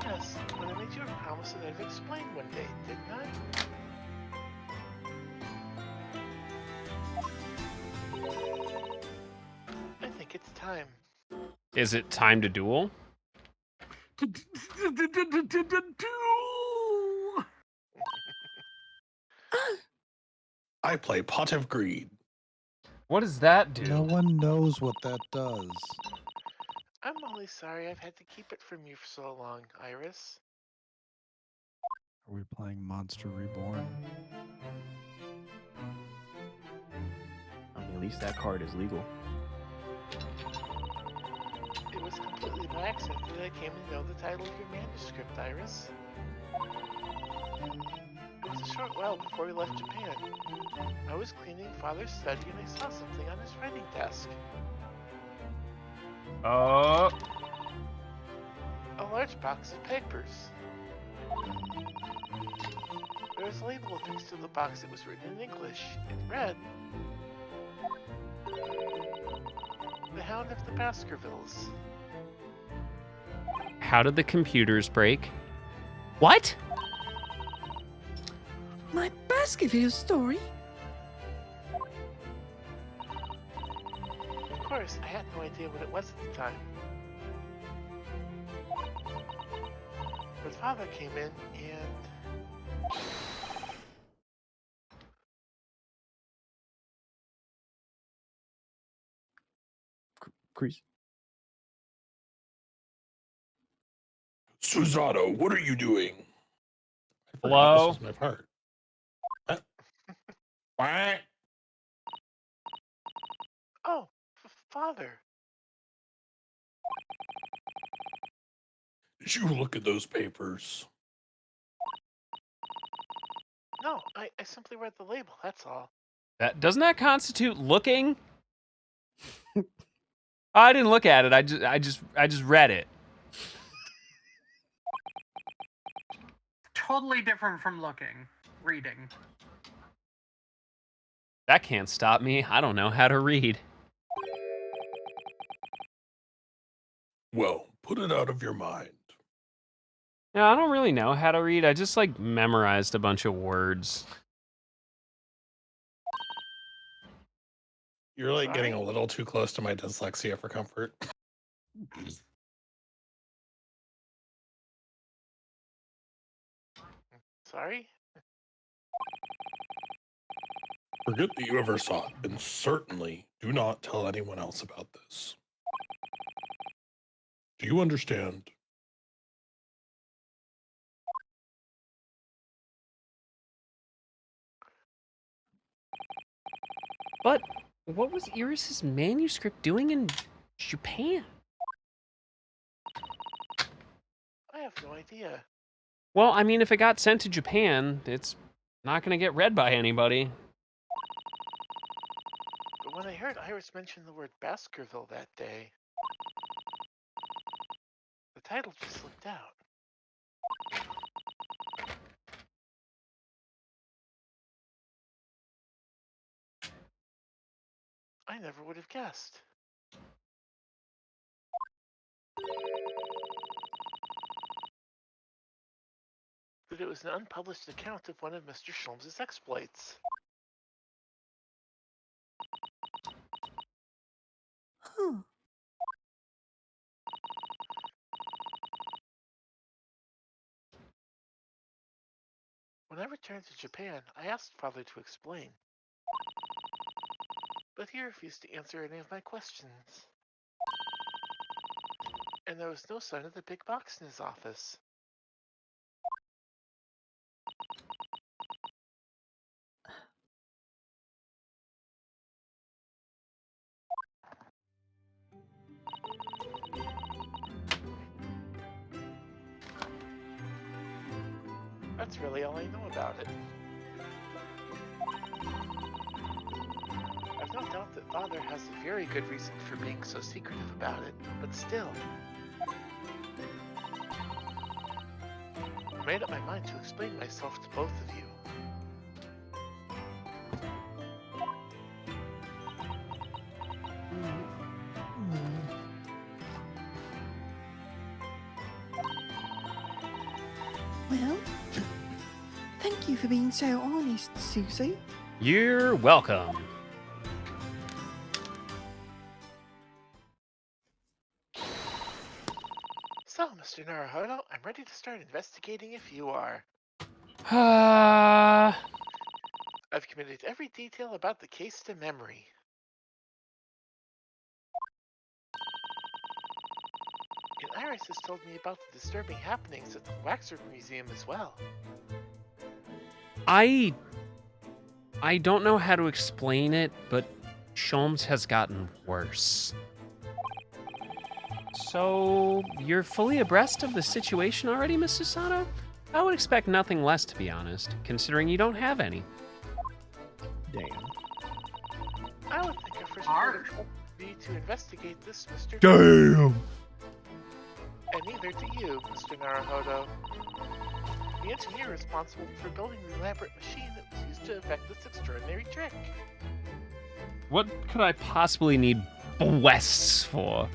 Yes, but I made you a promise that I'd explain one day, didn't I? I think it's time.
Is it time to duel?
Oh,
I play Pot of Greed.
What does that do?
No one knows what that does.
I'm only sorry I've had to keep it from you for so long, Iris.
Are we playing Monster Reborn?
I mean, at least that card is legal.
It was completely by accident that I came to know the title of your manuscript, Iris. It was a short while before we left Japan. I was cleaning Father's study and I saw something on his writing desk.
Oh.
A large box of papers. There was a label affixed to the box that was written in English. It read, "The Hound of the Baskervilles."
How did the computers break? What?
my Baskerville story?
Of course, I had no idea what it was at the time. But Father came in and...
Crease.
Susanna, what are you doing? I forgot
Hello?
This was my part. What?
Oh, Father.
Did you look at those papers?
No, I simply read the label, that's all.
That doesn't that constitute looking? I didn't look at it. I just read it.
Totally different from looking, reading.
That can't stop me. I don't know how to read.
Well, put it out of your mind.
No, I don't really know how to read. I just like memorized a bunch of words.
You're like getting a
Sorry?
little too close to my dyslexia for comfort.
Sorry?
Forget that you ever saw it, and certainly do not tell anyone else about this. Do you understand?
But what was Iris's manuscript doing in Japan?
I have no idea.
Well, I mean, if it got sent to Japan, it's not going to get read by anybody.
But when I heard Iris mention the word Baskerville that day, the title just slipped out. I never would have guessed. that it was an unpublished account of one of Mr. Sholmes' exploits.
Huh.
When I returned to Japan, I asked Father to explain. But he refused to answer any of my questions. And there was no sign of the big box in his office. That's really all I know about it. I've no doubt that Father has a very good reason for being so secretive about it, but still. I made up my mind to explain myself to both of you.
Well, thank you for being so honest, Susie.
You're welcome.
So, Mr. Naruhodo, I'm ready to start investigating if you are.
Uh,
I've committed every detail about the case to memory. And Iris has told me about the disturbing happenings at the Waxwork Museum as well.
I don't know how to explain it, but Sholmes has gotten worse. So, you're fully abreast of the situation already, Mr. Sato? I would expect nothing less, to be honest, considering you don't have any.
Damn.
I would think a first
Arg.
protocol would be to investigate this, Mr.
Damn!
And neither do you, Mr. Naruhodo. The engineer responsible for building the elaborate machine that was used to effect this extraordinary trick.
What could I possibly need Wests for?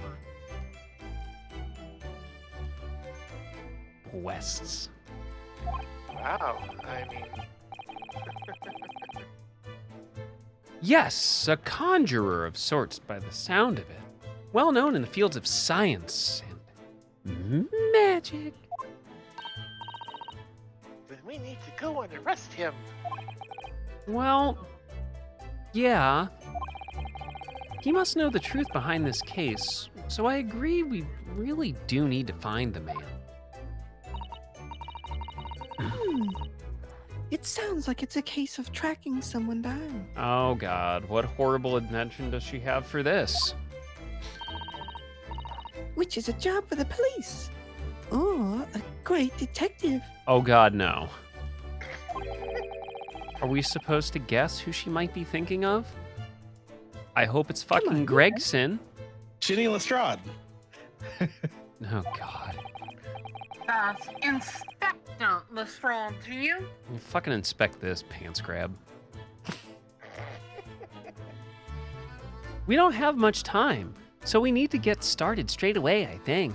Wests.
Wow, I mean,
Yes, a conjurer of sorts by the sound of it. Well known in the fields of science and magic.
then we need to go and arrest him.
Well, yeah. He must know the truth behind this case, so I agree we really do need to find the man.
It sounds like it's a case of tracking someone down.
Oh god, what horrible invention does she have for this?
Which is a job for the police. Or a great detective.
Oh god, no. Are we supposed to guess who she might be thinking of? I hope it's
Come
fucking
on,
Gregson.
Ginny Lestrade.
Oh god.
That's Inspector Lestrade to you.
You fucking inspect this, pants grab. We don't have much time, so we need to get started straight away, I think.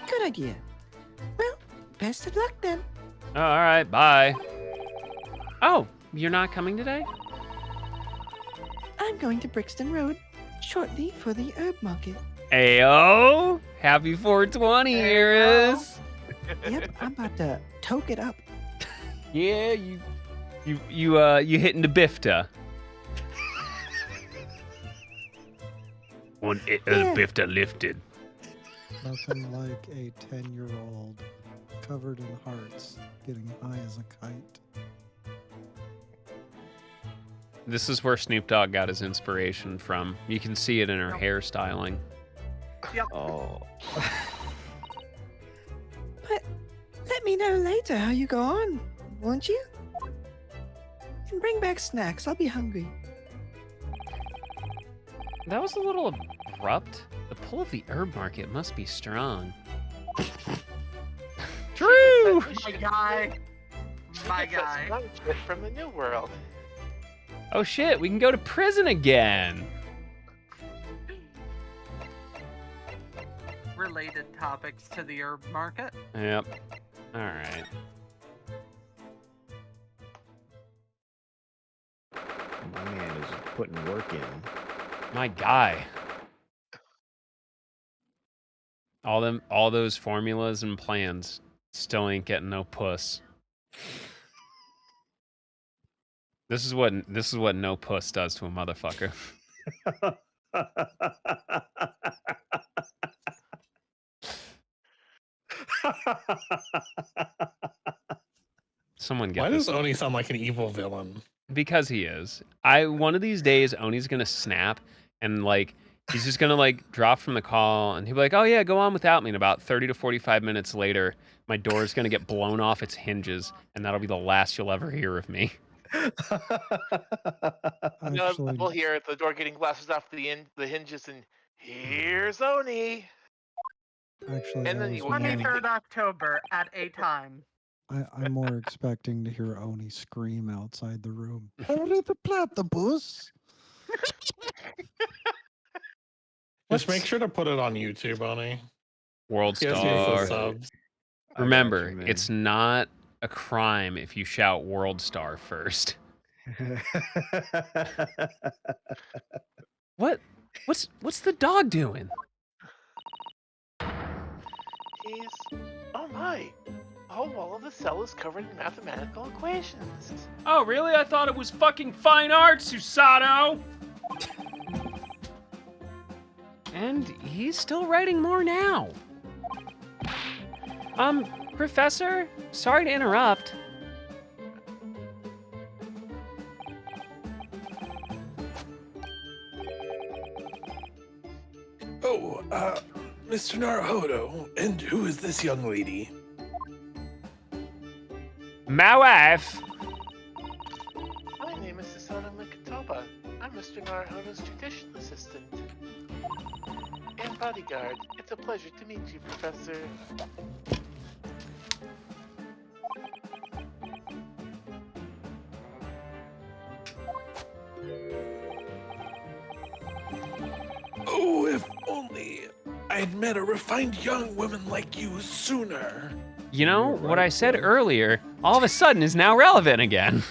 Good idea. Well, best of luck then.
All right, bye. Oh, you're not coming today?
I'm going to Brixton Road shortly for the herb market.
Ayo! Happy 420, Iris!
Yep, I'm about to toke it up.
Yeah, you hitting the bifta. One
Yeah.
bifta lifted.
Nothing like a 10-year-old covered in hearts getting high as a kite.
This is where Snoop Dogg got his inspiration from. You can see it in her hairstyling.
Oh.
But let me know later how you go on, won't you? And bring back snacks. I'll be hungry.
That was a little abrupt. The pull of the herb market must be strong. True!
My guy. My
Gets that
guy.
smart shit from the New World.
Oh shit, we can go to prison again.
related topics to the herb market.
Yep. All right.
My man is putting work in.
My guy. All those formulas and plans still ain't getting no puss. This is what no puss does to a motherfucker. Someone get
Why
this.
does Oni sound like an evil villain?
Because he is. One of these days Oni's gonna snap and like he's just gonna like drop from the call and he'll be like, oh yeah, go on without me. And about 30 to 45 minutes later, my door is gonna get blown off its hinges, and that'll be the last you'll ever hear of me.
Actually,
We'll hear the door getting blasted off the hinges, and here's Oni.
actually,
And
I
then
was
you will
more,
hear
23rd October at a time.
I'm more expecting to hear Oni scream outside the room. Hurry the platypus!
Just make sure to put it on YouTube, Oni.
World
Yes,
Star.
yes, subs.
I got
Remember,
you, man.
it's not a crime if you shout World Star first. What's the dog doing?
Oh my! The whole wall of the cell is covered in mathematical equations.
Oh, really? I thought it was fucking fine arts, Susato! And he's still writing more now. Professor? Sorry to interrupt.
Oh, Mr. Naruhodo, and who is this young lady?
My wife.
My name is Susanna Mikatoba. I'm Mr. Naruhodo's tradition assistant. And bodyguard. It's a pleasure to meet you, Professor.
Oh, if only I'd met a refined young woman like you sooner.
You know,
You're
what
right,
I said
bro.
earlier, all of a sudden is now relevant again.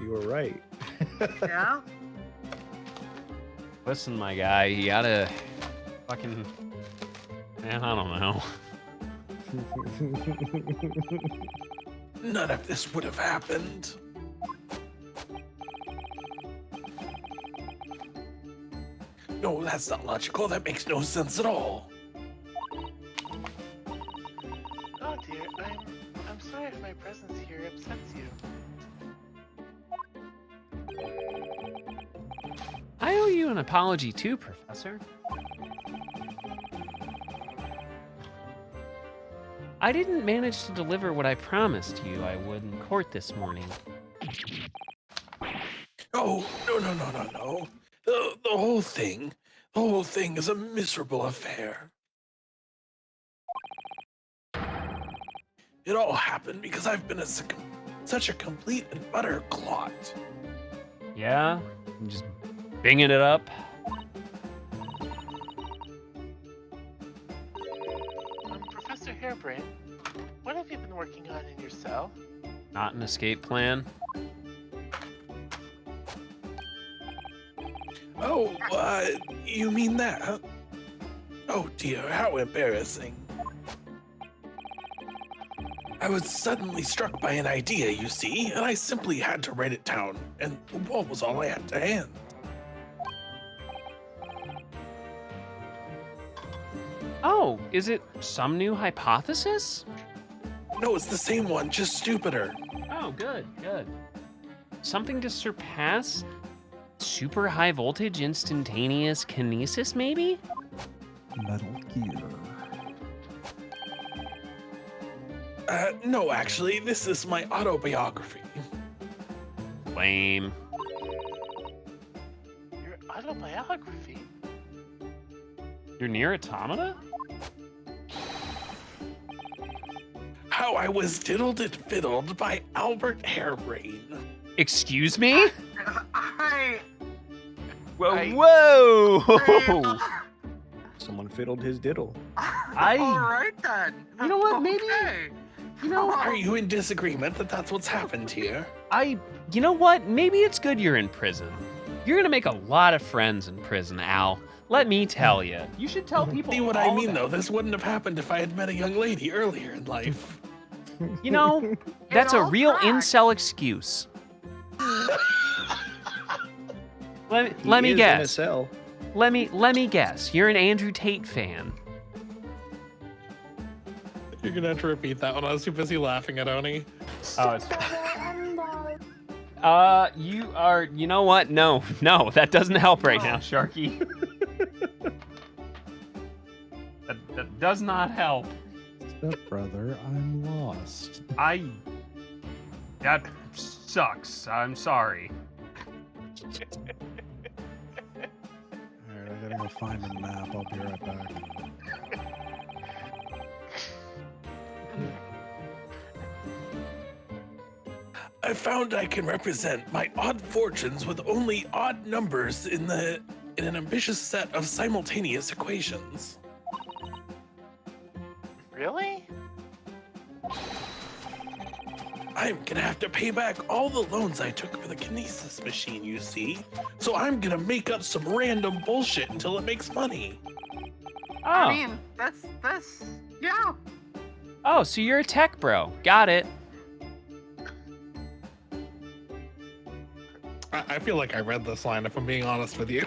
You were right.
Yeah?
Listen, my guy, you gotta fucking... Man, I don't know.
None of this would have happened. No, that's not logical. That makes no sense at all.
Oh dear, I'm sorry if my presence here upsets you.
I owe you an apology too, Professor. I didn't manage to deliver what I promised you I would in court this morning.
Oh, no. The whole thing is a miserable affair. It all happened because I've been such a complete and utter clot.
Yeah? I'm just binging it up?
Professor Hairbrain, what have you been working on in your cell?
Not an escape plan?
Oh, you mean that? Huh? Oh dear, how embarrassing. I was suddenly struck by an idea, you see, and I simply had to write it down, and the wall was all I had to hand.
Oh, is it some new hypothesis?
No, it's the same one, just stupider.
Oh, good. Something to surpass super high voltage instantaneous kinesis, maybe?
Metal Gear.
No, actually, this is my autobiography.
Lame.
Your autobiography?
You're near Automata?
How I was diddled and fiddled by Albert Hairbrain.
Excuse me?
I...
Whoa,
I-
whoa!
fiddled his diddle.
All right then.
You know what, maybe-
Okay.
You know,
Are you in disagreement that that's what's happened here?
you know what? Maybe it's good you're in prison. You're gonna make a lot of friends in prison, Al. Let me tell you. You should tell people.
See what
all
I mean,
about
though? This wouldn't have happened if I had met a young lady earlier in life.
You know, that's a
all
real
tracks.
incel excuse. Let
He
me
is in a
guess.
cell.
Let me guess. You're an Andrew Tate fan.
You're gonna have to repeat that one. I was too busy laughing at Oni.
Oh, it's you are. You know what? No, that doesn't help right now, Sharky. that does not help.
Stepbrother, I'm lost.
That sucks. I'm sorry.
Alright, I gotta go find a map. I'll be right back.
I found I can represent my odd fortunes with only odd numbers in an ambitious set of simultaneous equations.
Really?
I'm gonna have to pay back all the loans I took for the kinesis machine, you see. So I'm gonna make up some random bullshit until it makes money.
Oh,
I mean, yeah.
oh, so you're a tech bro. Got it.
I feel like I read this line, if I'm being honest with you.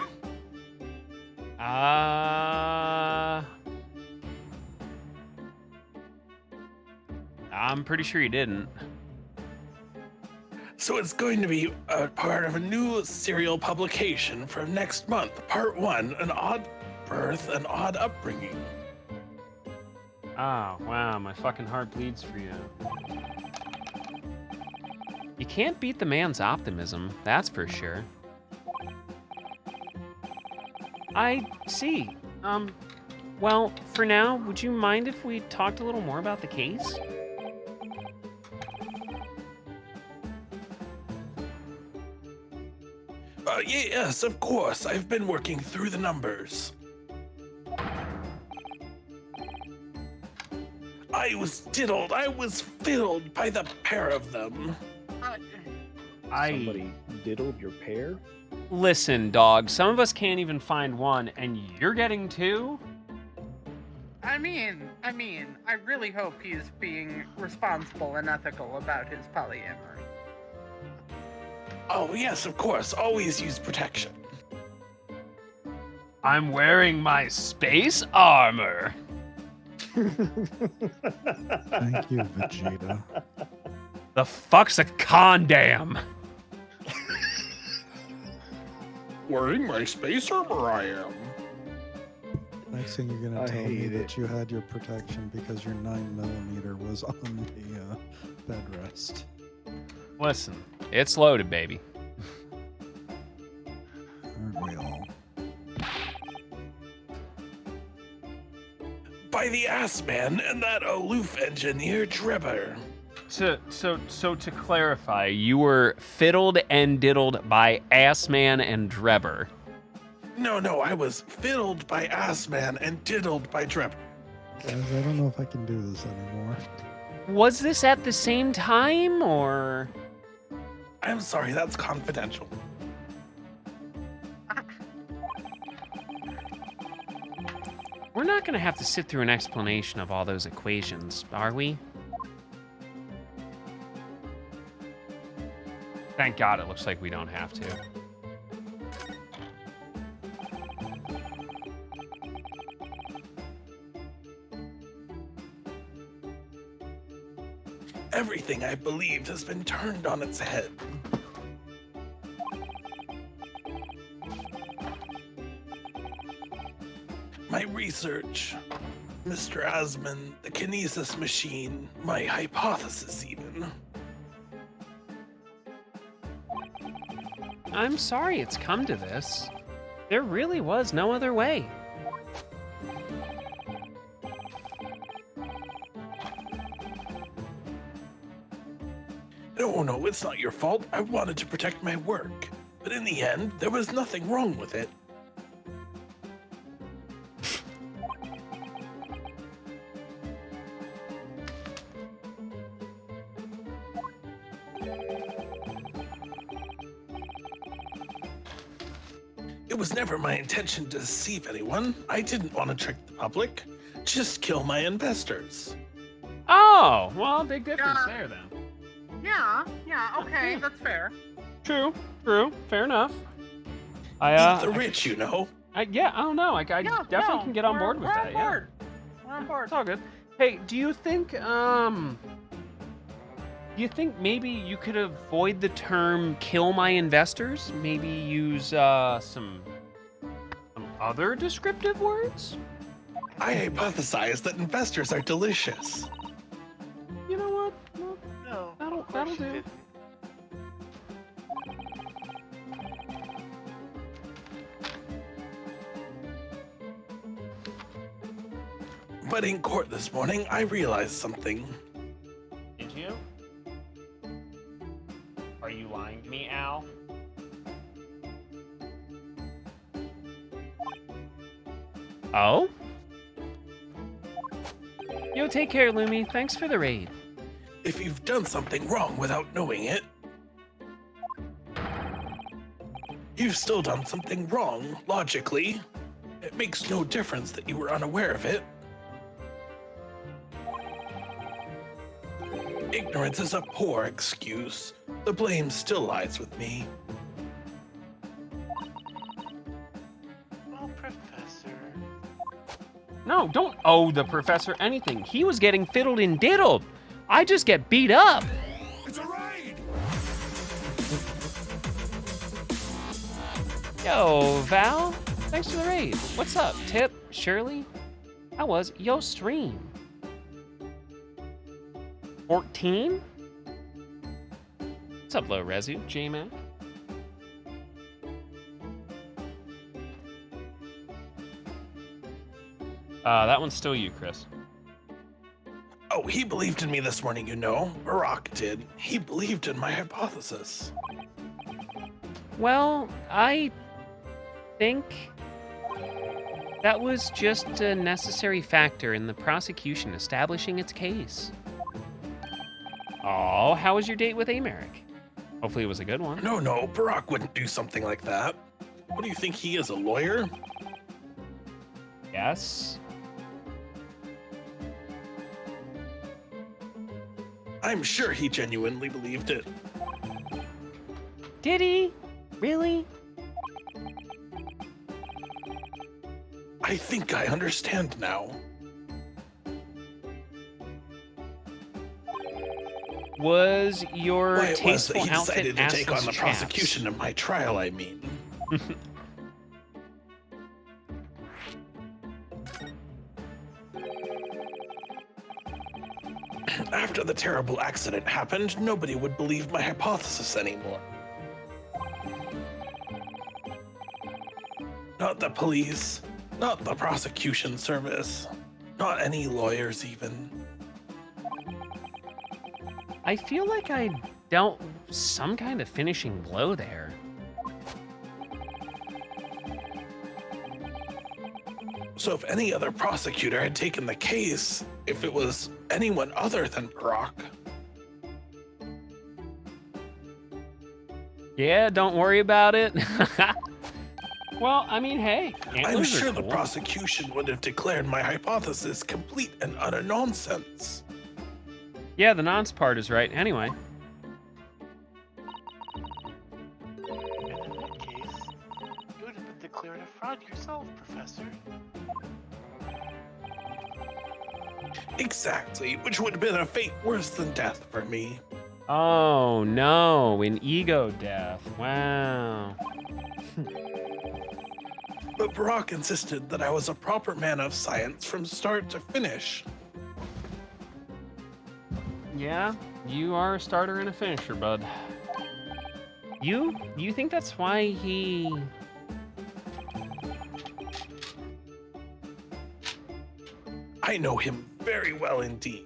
I'm pretty sure you didn't.
So it's going to be a part of a new serial publication for next month. Part 1, an odd birth, an odd upbringing.
Oh, wow, my fucking heart bleeds for you. You can't beat the man's optimism, that's for sure. I see. Well, for now, would you mind if we talked a little more about the case?
Yes, of course. I've been working through the numbers. I was diddled. I was fiddled by the pair of them.
Somebody diddled your pear?
Listen, dog, some of us can't even find one, and you're getting two?
I mean, I really hope he's being responsible and ethical about his polyamory.
Oh, yes, of course. Always use protection.
I'm wearing my space armor.
Thank you, Vegeta.
The fuck's a condom?
Wearing my space armor, I am.
Next thing you're gonna
I
tell me
hate
that
it.
you had your protection because your 9mm was on the bed rest.
Listen, it's loaded, baby.
Aren't we all?
By the ass man and that aloof engineer Drebber.
So to clarify, you were fiddled and diddled by Assman and Drebber.
No, I was fiddled by ass man and diddled by Drebber.
Guys, I don't know if I can do this anymore.
Was this at the same time, or?
I'm sorry, that's confidential.
We're not gonna have to sit through an explanation of all those equations, are we? Thank God it looks like we don't have to.
Everything I believed has been turned on its head. My research, Mr. Asman, the kinesis machine, my hypothesis even.
I'm sorry it's come to this. There really was no other way.
No, it's not your fault. I wanted to protect my work. But in the end, there was nothing wrong with it. was never my intention to deceive anyone. I didn't want to trick the public. Just kill my investors.
Oh, well, big difference
Yeah.
there then.
Yeah, okay,
Yeah.
that's fair.
True, fair enough.
Eat the rich, you know.
I don't know. I
Yeah,
definitely
no,
can get on
we're-
board with
we're
that.
on
Yeah,
board. We're on board.
it's all good. Hey, do you think maybe you could avoid the term "kill my investors"? Maybe use some other descriptive words.
I hypothesize that investors are delicious.
You know what? Well,
No,
That'll-
of course
that'll
you
do.
didn't.
But in court this morning, I realized something.
did you? Are you lying to me, Al? Oh? Yo, take care, Lumi. Thanks for the raid.
If you've done something wrong without knowing it, you've still done something wrong, logically. It makes no difference that you were unaware of it. Ignorance is a poor excuse. The blame still lies with me.
Well, Professor.
No, don't owe the professor anything. He was getting fiddled and diddled. I just get beat up.
It's a raid!
Yo, Val. Thanks for the raid. What's up, Tip? Shirley? How was yo stream? 14? What's up, Low Resu? J-Mac? That one's still you, Chris.
Oh, he believed in me this morning, you know. Barack did. He believed in my hypothesis.
Well, I think that was just a necessary factor in the prosecution establishing its case. Oh, how was your date with Americ? Hopefully it was a good one.
No, Barack wouldn't do something like that. What do you think he is, a lawyer?
Yes.
I'm sure he genuinely believed it.
Did he? Really?
I think I understand now.
Was your
Why it was that
tasteful
he
outfit
decided to take on
assless
the
chaps?
prosecution of my trial, I mean. After the terrible accident happened, nobody would believe my hypothesis anymore. Not the police, not the prosecution service, not any lawyers even.
I feel like I dealt some kind of finishing blow there.
So if any other prosecutor had taken the case, if it was anyone other than Barack,
Yeah, don't worry about it. Well, I mean, hey,
I'm
antlers are
sure the
cool.
prosecution would have declared my hypothesis complete and utter nonsense.
Yeah, the nonce part is right. Anyway,
And in that case, you would have been declared a fraud yourself, Professor.
Exactly, which would have been a fate worse than death for me.
oh no, an ego death. Wow.
But Barack insisted that I was a proper man of science from start to finish.
Yeah, you are a starter and a finisher, bud. You think that's why he...
I know him very well indeed.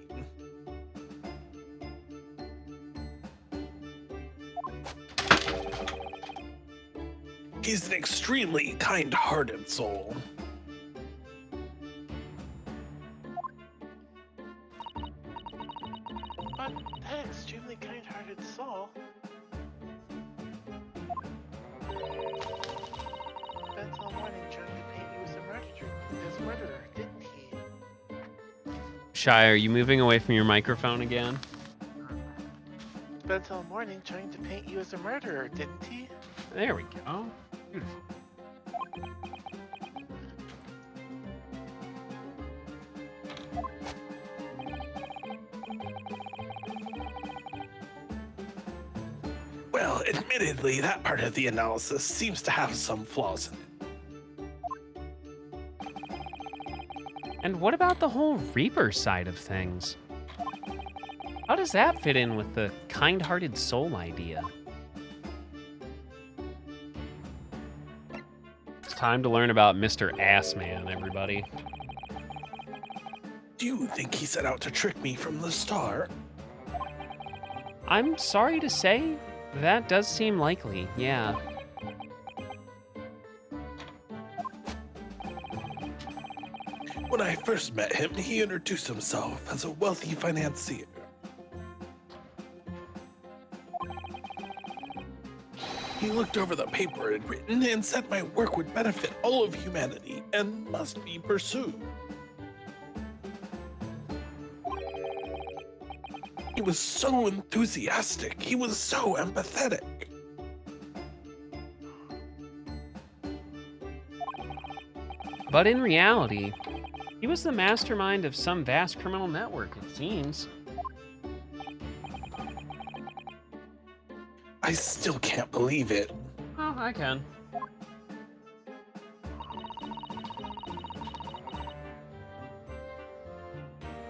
He's an extremely kind-hearted soul.
But that extremely kind-hearted soul spent murderer, didn't he?
Shy, are you moving away from your microphone again?
Spent all morning trying to paint you as a murderer, didn't he?
There we go. Beautiful.
Well, admittedly, that part of the analysis seems to have some flaws in it.
And what about the whole Reaper side of things? How does that fit in with the kind-hearted soul idea? It's time to learn about Mr. Assman, everybody.
Do you think he set out to trick me from the start?
I'm sorry to say, that does seem likely, yeah.
When I first met him, he introduced himself as a wealthy financier. He looked over the paper it had written and said my work would benefit all of humanity and must be pursued. He was so enthusiastic. He was so empathetic.
But in reality, he was the mastermind of some vast criminal network, it seems.
I still can't believe it.
Oh, I can.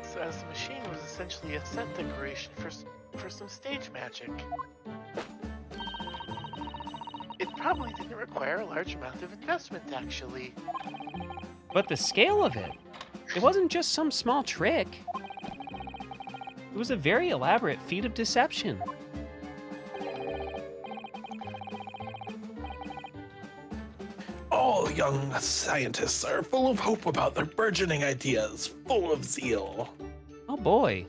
So as the machine was essentially a set decoration for some stage magic. It probably didn't require a large amount of investment, actually.
But the scale of it, it wasn't just some small trick. It was a very elaborate feat of deception.
All young scientists are full of hope about their burgeoning ideas, full of zeal.
Oh boy.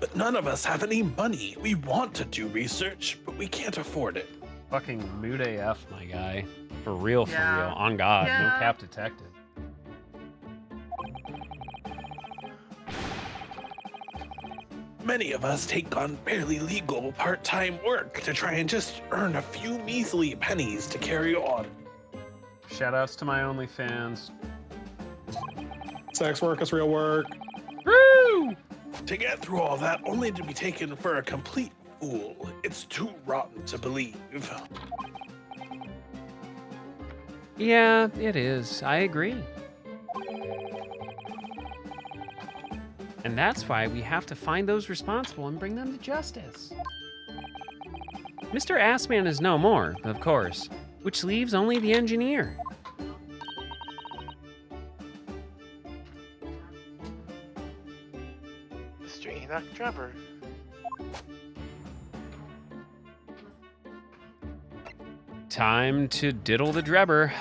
But none of us have any money. We want to do research, but we can't afford it.
Fucking mood AF, my guy. For real,
Yeah.
On God, no
Yeah.
cap detected.
Many of us take on barely legal part-time work to try and just earn a few measly pennies to carry on.
Shoutouts to my OnlyFans.
Sex work is real work.
Woo!
To get through all that only to be taken for a complete fool. It's too rotten to believe.
Yeah, it is. I agree. And that's why we have to find those responsible and bring them to justice. Mr. Assman is no more, of course, which leaves only the engineer.
Mr. Enoch Drebber.
Time to diddle the Drebber.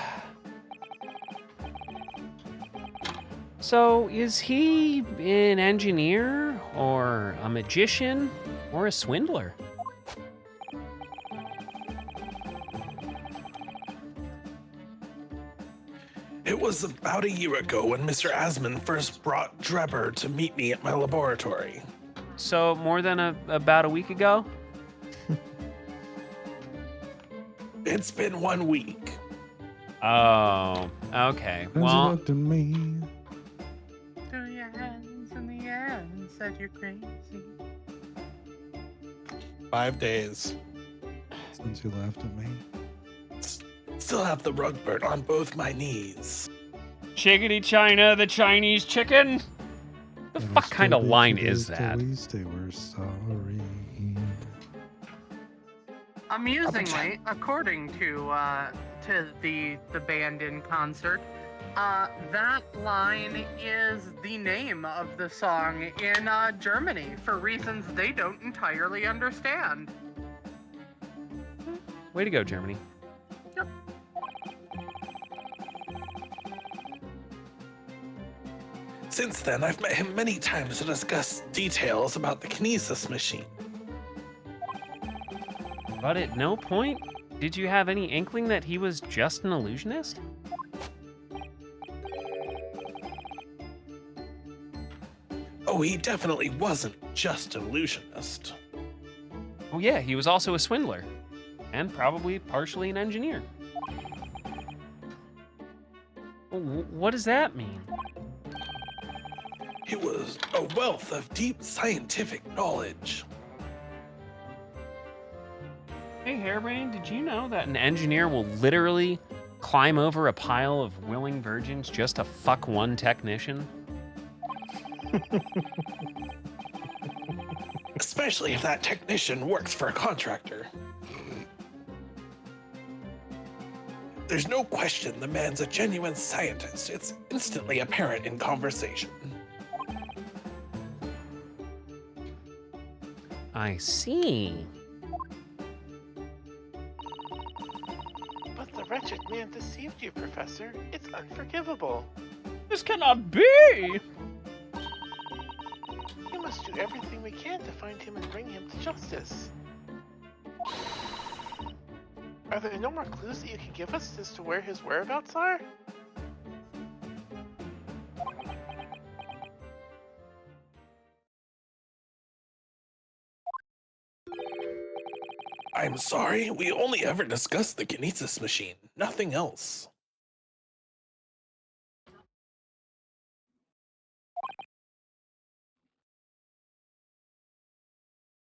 So, is he an engineer, or a magician, or a swindler?
It was about a year ago when Mr. Asman first brought Drebber to meet me at my laboratory.
So, more than about a week ago?
It's been 1 week.
Oh, okay. Well,
Looked at me.
Throw your hands in the air and said you're crazy.
5 days.
Since you laughed at me.
Still have the rug burn on both my knees.
Chickadee China, the Chinese chicken? The
And
fuck
still
kind of
be
line
confused
is
till
that?
we say we're sorry.
Amusingly, according to the band in concert, that line is the name of the song in Germany for reasons they don't entirely understand.
Way to go, Germany.
Since then, I've met him many times to discuss details about the Kinesis machine.
But at no point Did you have any inkling that he was just an illusionist?
Oh, he definitely wasn't just an illusionist.
Oh yeah, he was also a swindler. And probably partially an engineer. What does that mean?
He was a wealth of deep scientific knowledge.
Hey Hairbrain, did you know that an engineer will literally climb over a pile of willing virgins just to fuck one technician?
Especially if that technician works for a contractor. There's no question the man's a genuine scientist. It's instantly apparent in conversation.
I see.
But the wretched man deceived you, Professor. It's unforgivable.
This cannot be!
We must do everything we can to find him and bring him to justice. Are there no more clues that you can give us as to where his whereabouts are?
I'm sorry, we only ever discussed the Kinesis machine, nothing else.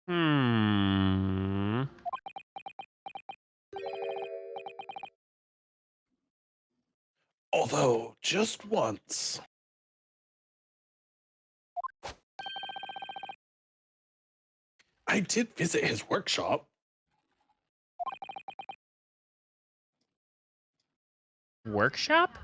Hmm.
Although, just once. I did visit his workshop.
Workshop?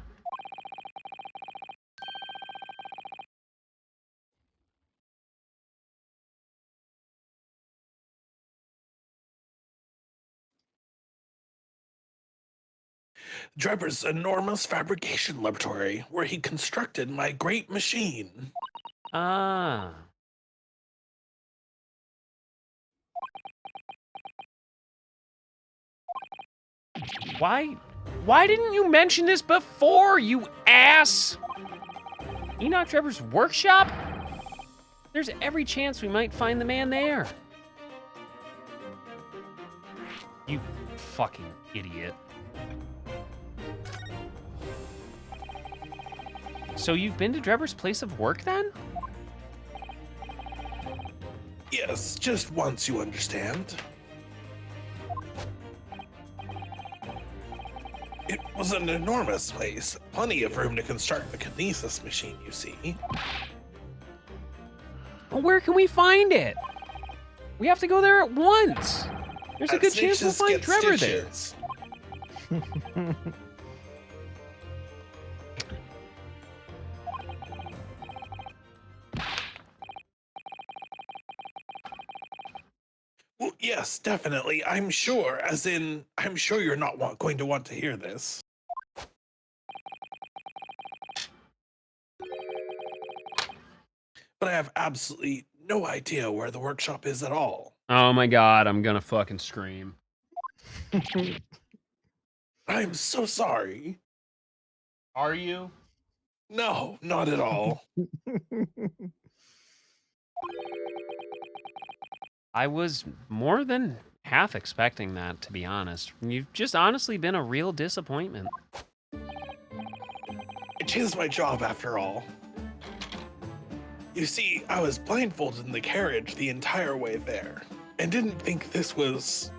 Drebber's enormous fabrication laboratory, where he constructed my great machine.
Ah. Why didn't you mention this before, you ass? Enoch Drebber's workshop? There's every chance we might find the man there. You fucking idiot. So you've been to Drebber's place of work then?
Yes, just once, you understand. It was an enormous place. Plenty of room to construct the Kinesis machine, you see.
Well, where can we find it? We have to go there at once. There's a good chance we'll find Drebber there.
Well, yes, definitely. I'm sure. As in, I'm sure you're not going to want to hear this. But I have absolutely no idea where the workshop is at all.
Oh my god, I'm gonna fucking scream.
I'm so sorry.
Are you?
No, not at all.
I was more than half expecting that, to be honest. You've just honestly been a real disappointment.
It is my job, after all. You see, I was blindfolded in the carriage the entire way there, and didn't think this was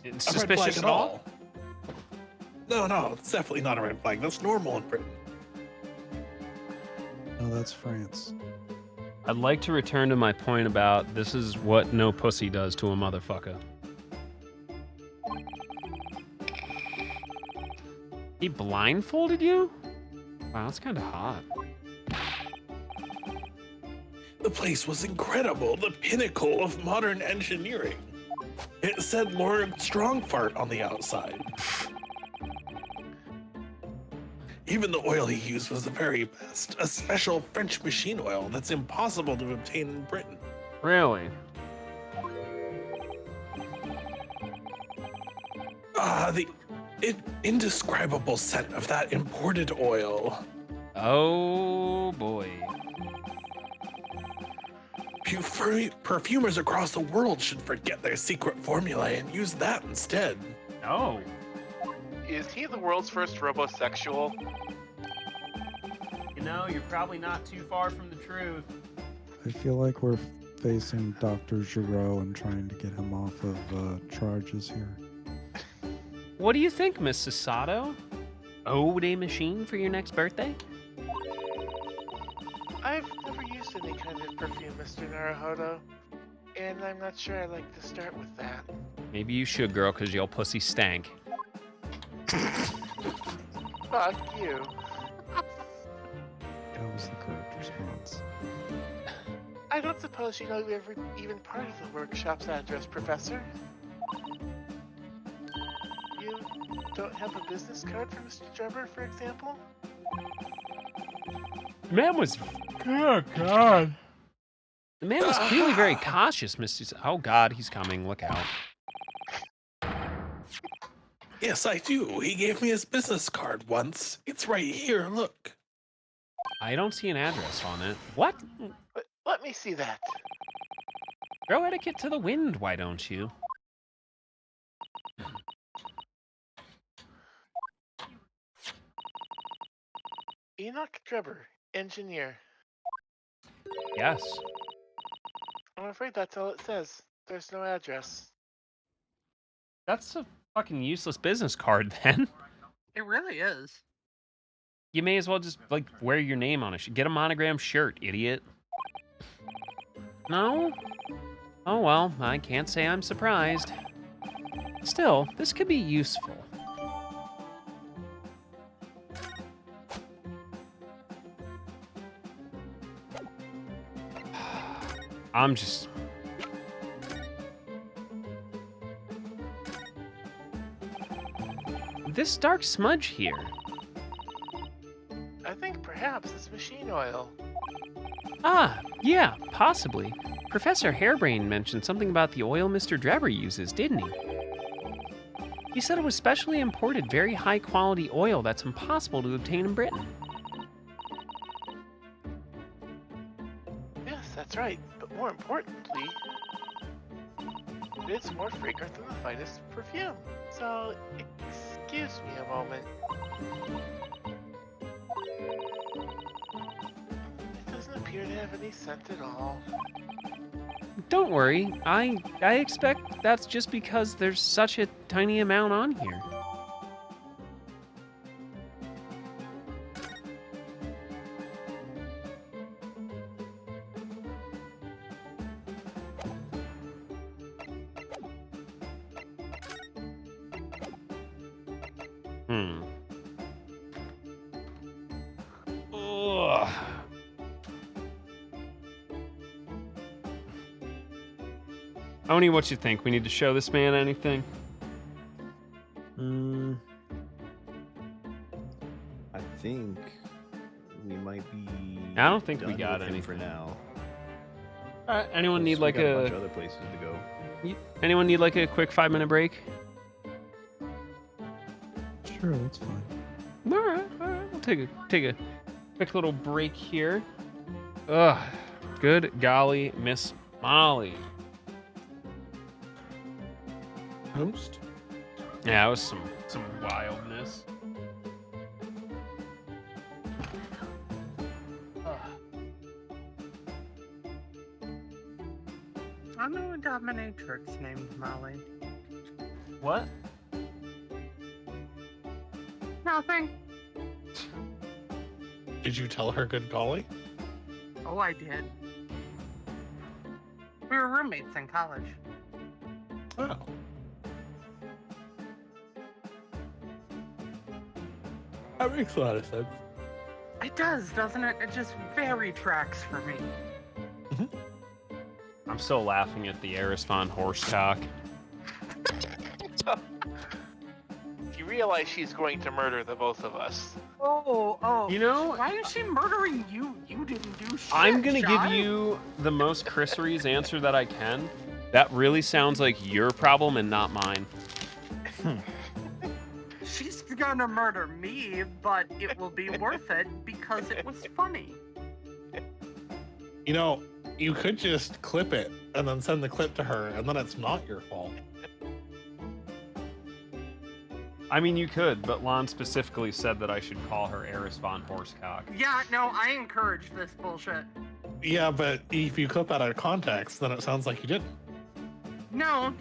a red flag
Suspicious
at
at all?
all. No, it's definitely not a red flag. That's normal in Britain.
No, that's France.
I'd like to return to my point about this is what no pussy does to a motherfucker. He blindfolded you? Wow, that's kind of hot.
The place was incredible, the pinnacle of modern engineering. It said Lord Strongfart on the outside. Even the oil he used was the very best, a special French machine oil that's impossible to obtain in Britain.
Really?
The indescribable scent of that imported oil.
Oh boy.
Perfumers across the world should forget their secret formula and use that instead.
Oh.
Is he the world's first robosexual?
You know, you're probably not too far from the truth.
I feel like we're facing Dr. Giraud and trying to get him off of charges here.
What do you think, Miss Sasato? Ode a machine for your next birthday?
I've never used any kind of perfume, Mr. Naruhodo, and I'm not sure I'd like to start with that.
Maybe you should, girl, because your pussy stank.
Fuck you.
That was the correct response.
I don't suppose you know every even part of the workshop's address, Professor. You don't have a business card for Mr. Drebber, for example?
The man was... Oh, God. The man was clearly very cautious, Mr. Oh, God, he's coming. Look out.
Yes, I do. He gave me his business card once. It's right here, look.
I don't see an address on it. What?
But let me see that.
Throw etiquette to the wind, why don't you?
Enoch Drebber, engineer.
Yes.
I'm afraid that's all it says. There's no address.
That's a fucking useless business card, then.
It really is.
You may as well just, like, wear your name on it. Get a monogram shirt, idiot. No? Oh, well, I can't say I'm surprised. Still, this could be useful. I'm just... This dark smudge here.
I think perhaps it's machine oil.
Ah, yeah, possibly. Professor Harebrain mentioned something about the oil Mr. Drebber uses, didn't he? He said it was specially imported, very high-quality oil that's impossible to obtain in Britain.
Yes, that's right. But more importantly, it's more fragrant than the finest perfume. So, excuse me a moment. It doesn't appear to have any scent at all.
Don't worry, I expect that's just because there's such a tiny amount on here. Ugh. Oni, what you think? We need to show this man anything?
I think we might be.
I don't think we
done
got
with him
any
for now.
Anyone need
We
like
got a bunch
a?
of other places to go.
Anyone need like a quick 5-minute break?
Sure, that's fine.
All right. We'll take a quick little break here. Ugh, good golly, Miss Molly.
Host?
Yeah, that was some wildness.
I know a dominatrix named Molly.
What?
Nothing.
Did you tell her good golly?
Oh, I did. We were roommates in college.
Oh. That makes a lot of sense.
It does, doesn't it? It just very tracks for me.
I'm still laughing at the Erisfon horsecock.
You realize she's going to murder the both of us.
Oh.
You know,
Why is she murdering you? You didn't do shit.
I'm gonna give
John.
you the most Chris Rees answer that I can. That really sounds like your problem and not mine.
gonna murder me, but it will be worth it because it was funny.
You know, you could just clip it and then send the clip to her, and then it's not your fault.
I mean, you could, but Lon specifically said that I should call her Eris von Horsecock.
Yeah, no, I encourage this bullshit.
Yeah, but if you clip out of context, then it sounds like you didn't.
No.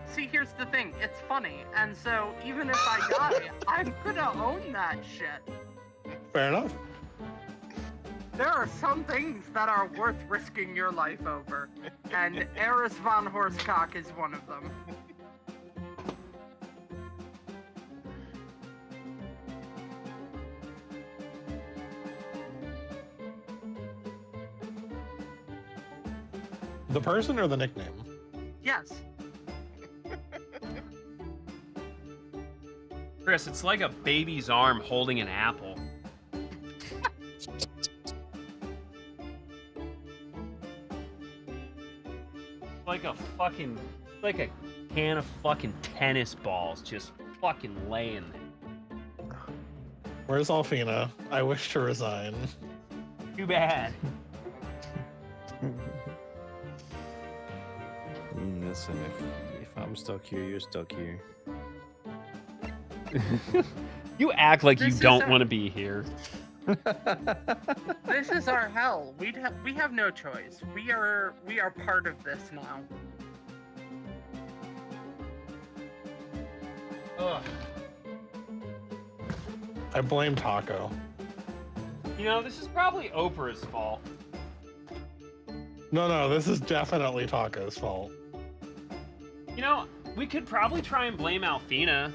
See, here's the thing. It's funny, and so even if I die, I'm gonna own that shit.
Fair enough.
There are some things that are worth risking your life over, and Eris von Horsecock is one of them.
The person or the nickname?
Yes.
Chris, it's like a baby's arm holding an apple. Like a can of fucking tennis balls just fucking laying there.
Where's Alfina? I wish to resign.
Too bad.
Listen, if I'm stuck here, you're stuck here.
You act like you
This is
don't
a-
want to be here.
This is our hell. We have no choice. We are part of this now.
Ugh.
I blame Taco.
You know, this is probably Oprah's fault.
No, this is definitely Taco's fault.
You know, we could probably try and blame Alfina.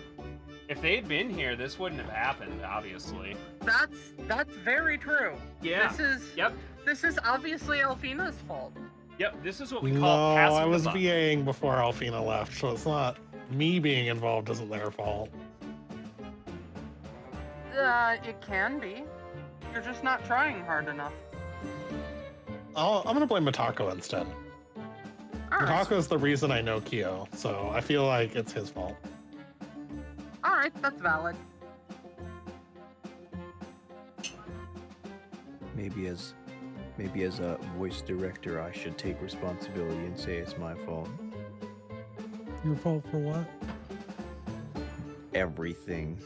If they had been here, this wouldn't have happened, obviously.
That's very true.
Yeah. Yep.
This is obviously Alfina's fault.
Yep, this is what we
No,
call passing
I was
the buck.
VAing before Alfina left, so it's not me being involved isn't their fault.
It can be. You're just not trying hard enough.
I'm gonna blame Matako instead.
Alright.
Matako's the reason I know Kyo, so I feel like it's his fault.
Alright, that's valid.
Maybe as a voice director, I should take responsibility and say it's my fault.
Your fault for what?
Everything.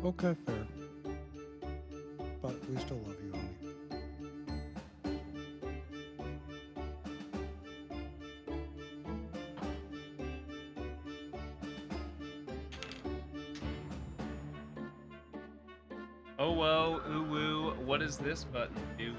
Okay, fair. But we still love you, Oni.
Oh, whoa, ooh, woo. What does this button do?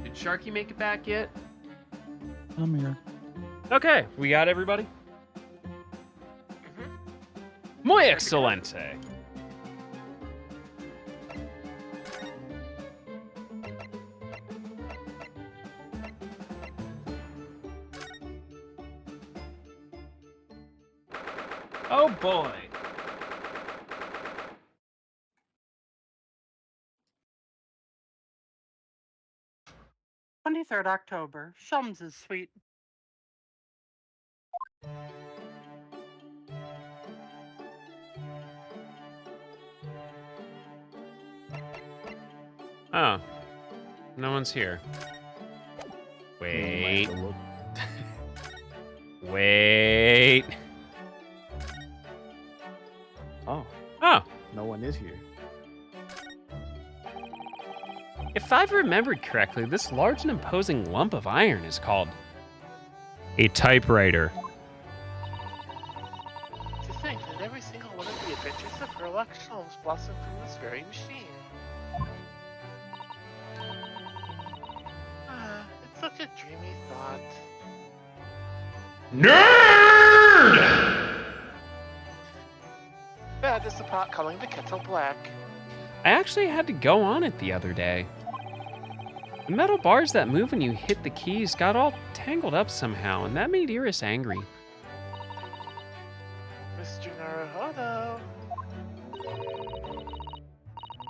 Did Sharky make it back yet?
I'm here.
Okay, we got everybody. Muy excelente. Oh boy.
23rd October. Shums is sweet.
Oh. No one's here.
We might
Wait.
have to look.
Wait.
Oh,
Oh,
no one is here.
if I've remembered correctly, this large and imposing lump of iron is called a typewriter.
To think that every single one of the adventures of Sherlock Holmes blossomed from this very machine. It's such a dreamy thought.
Nerd!
That is the pot calling the kettle black.
I actually had to go on it the other day. The metal bars that move when you hit the keys got all tangled up somehow, and that made Iris angry.
Mr. Naruhodo.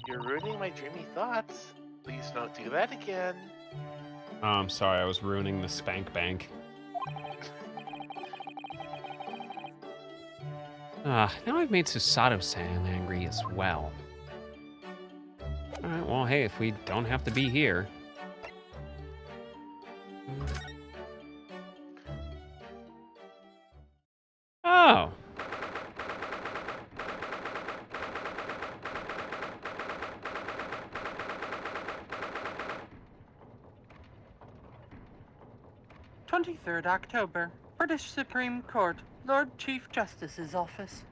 You're ruining my dreamy thoughts. Please don't do that again.
Oh, I'm sorry, I was ruining the spank bank. Now I've made Susato-san angry as well. Alright, well, hey, if we don't have to be here. Oh.
October, British Supreme Court, Lord Chief Justice's office.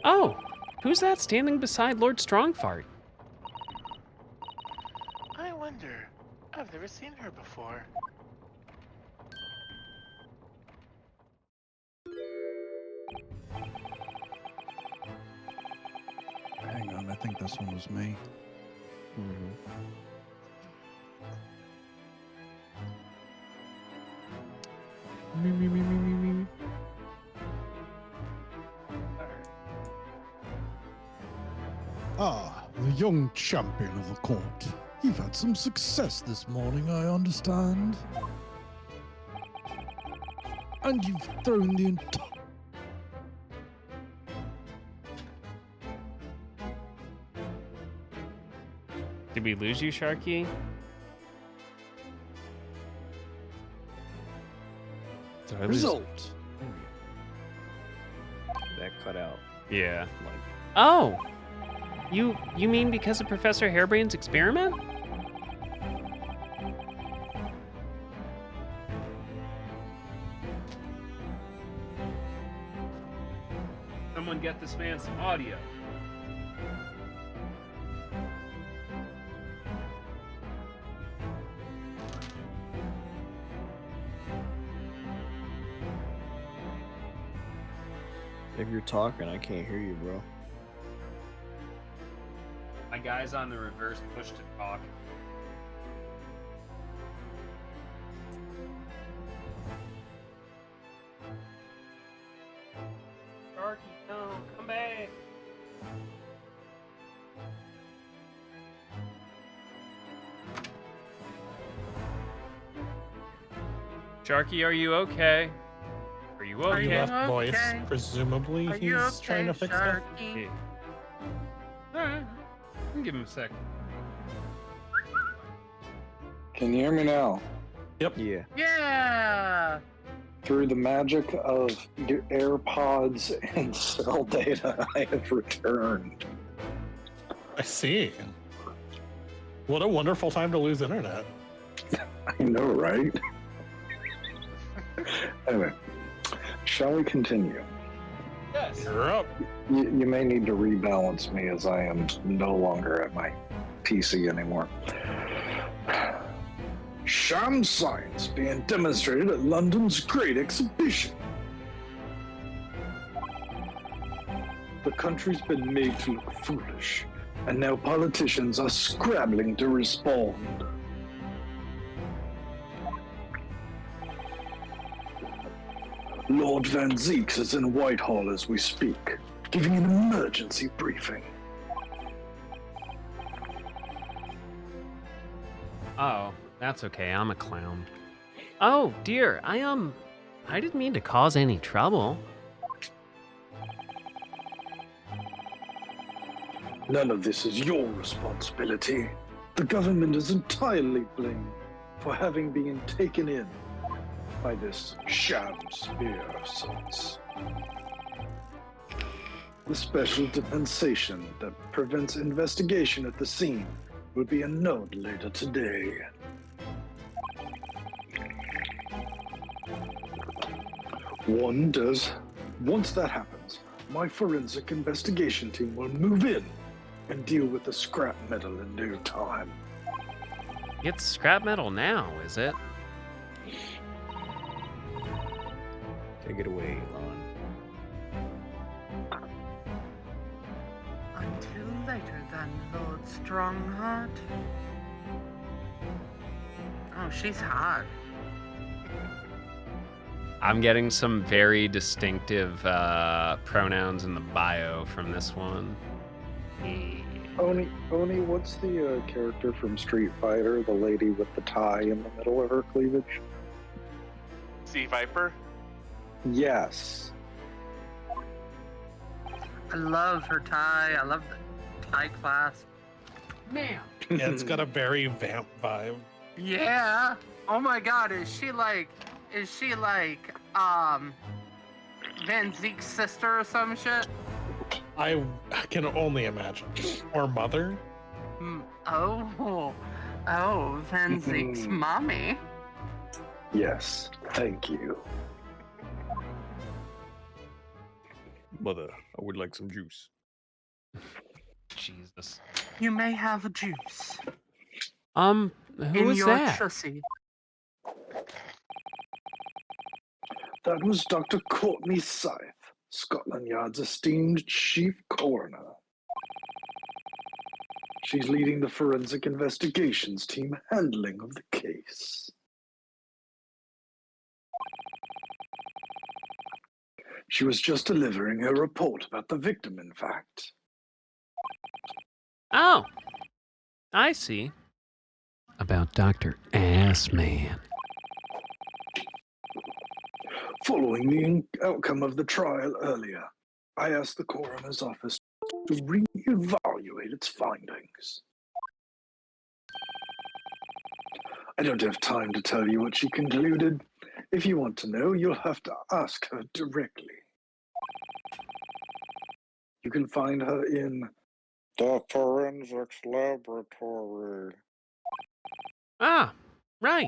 Oh, who's that standing beside Lord Strongfart?
I wonder. I've never seen her before.
Hang on, I think this one was me.
Mm-hmm.
Me. Ah, the young champion of the court. You've had some success this morning, I understand. And you've thrown the entire...
Did we lose you, Sharky? Did I lose-
Result!
That cut out.
Yeah.
Like,
Oh! You mean because of Professor Harebrain's experiment? Someone get this man some audio.
if you're talking, I can't hear you, bro.
My guy's on the reverse push to talk. Sharky, no, come back. Sharky, are you okay? Are you
Are
okay?
You
you
left voice.
okay?
Presumably
Are you
he's trying to
okay,
fix stuff.
Sharky?
Alright. I'll give him a sec.
Can you hear me now?
Yeah.
Yeah!
Through the magic of AirPods and cell data, I have returned.
I see. What a wonderful time to lose internet.
I know, right? Anyway, shall we continue?
Yes.
You're up.
You may need to rebalance me as I am no longer at my PC anymore. Sham science being demonstrated at London's Great Exhibition. The country's been made to look foolish, and now politicians are scrambling to respond. Lord Van Zeeks is in Whitehall as we speak, giving an emergency briefing.
Oh, that's okay. I'm a clown. Oh, dear. I didn't mean to cause any trouble.
None of this is your responsibility. The government is entirely blamed for having been taken in by this sham spear of sorts. The special dispensation that prevents investigation at the scene will be annulled later today. Once that happens, my forensic investigation team will move in and deal with the scrap metal in no time.
It's scrap metal now, is it?
Take it away, Lon.
Until later then, Lord Strongheart. Oh, she's hot.
I'm getting some very distinctive pronouns in the bio from this one.
Oni, what's the character from Street Fighter, the lady with the tie in the middle of her cleavage?
Sea Viper?
Yes.
I love her tie. I love the tie clasp. Man.
Yeah, it's got a very vamp vibe.
Yeah. Oh my god, is she like Van Zeke's sister or some shit?
I can only imagine. Or mother?
Oh, Van Zeke's mommy.
Yes, thank you.
Mother, I would like some juice.
Jesus.
You may have juice
Who
in
is
your
that?
chussy.
That was Dr. Courtney Scythe, Scotland Yard's esteemed chief coroner. She's leading the forensic investigations team handling of the case. She was just delivering her report about the victim, in fact.
Oh, I see. About Dr. Assman.
Following the outcome of the trial earlier, I asked the coroner's office to reevaluate its findings. I don't have time to tell you what she concluded. If you want to know, you'll have to ask her directly. You can find her in the forensics laboratory.
Ah, right.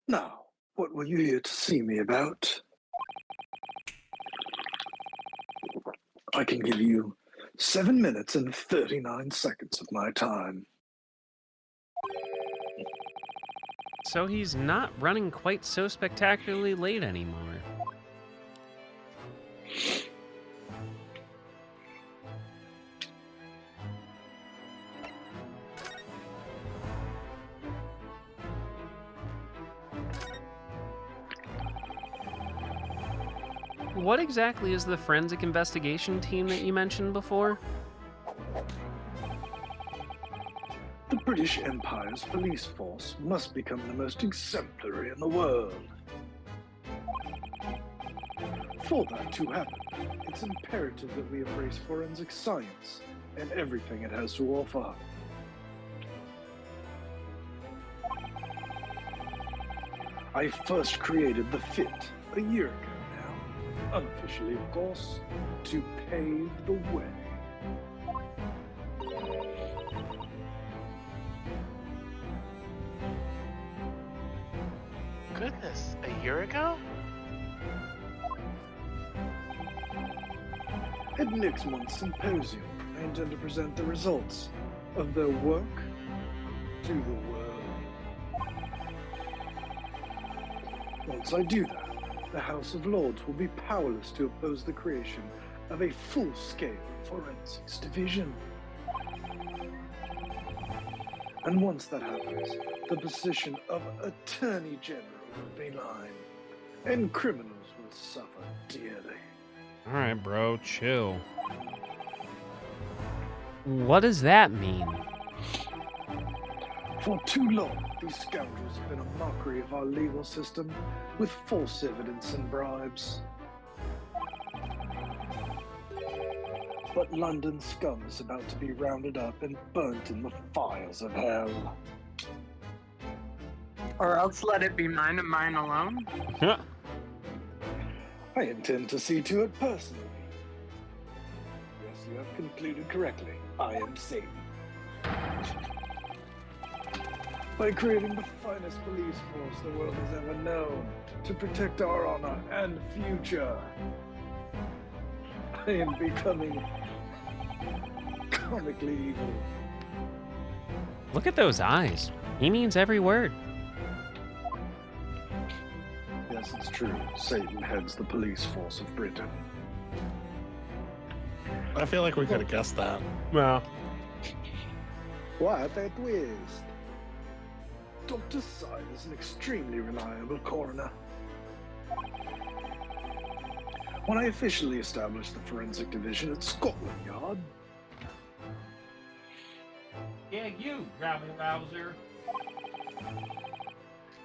Now, what were you here to see me about? I can give you 7 minutes and 39 seconds of my time.
So he's not running quite so spectacularly late anymore. What exactly is the forensic investigation team that you mentioned before?
The British Empire's police force must become the most exemplary in the world. For that to happen, it's imperative that we embrace forensic science and everything it has to offer. I first created the FIT a year ago now, unofficially of course, to pave the way.
Goodness, a year ago?
At next month's symposium, I intend to present the results of their work to the world. Once I do that, the House of Lords will be powerless to oppose the creation of a full-scale forensics division. And once that happens, the position of Attorney General will be mine, and criminals will suffer dearly.
All right, bro, chill. What does that mean?
For too long, these scoundrels have been a mockery of our legal system with false evidence and bribes. but London scum is about to be rounded up and burnt in the fires of hell.
Or else let it be mine and mine alone.
I intend to see to it personally. Yes, you have concluded correctly. I am Satan. By creating the finest police force the world has ever known to protect our honor and future, I am becoming comically evil.
Look at those eyes. He means every word.
Yes, it's true. Satan heads the police force of Britain.
I feel like we could have guessed that.
Well,
What a twist! Dr. Side is an extremely reliable coroner. When I officially established the forensic division at Scotland Yard,
yeah, you, rabble rouser.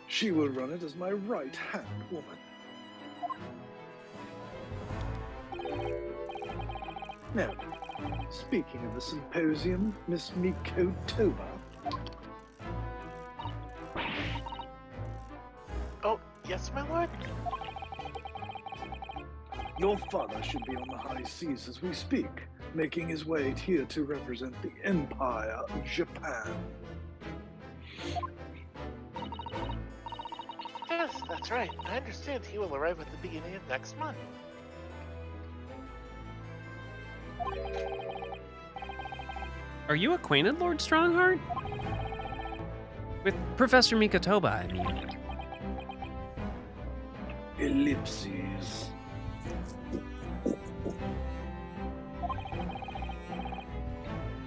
she will run it as my right-hand woman. Now, speaking of the symposium, Miss Miko Toba,
Oh, yes, my lord?
your father should be on the high seas as we speak, making his way here to represent the Empire of Japan.
Yes, that's right. I understand he will arrive at the beginning of next month.
Are you acquainted, Lord Strongheart? With Professor Mikotoba, I mean.
Ellipses.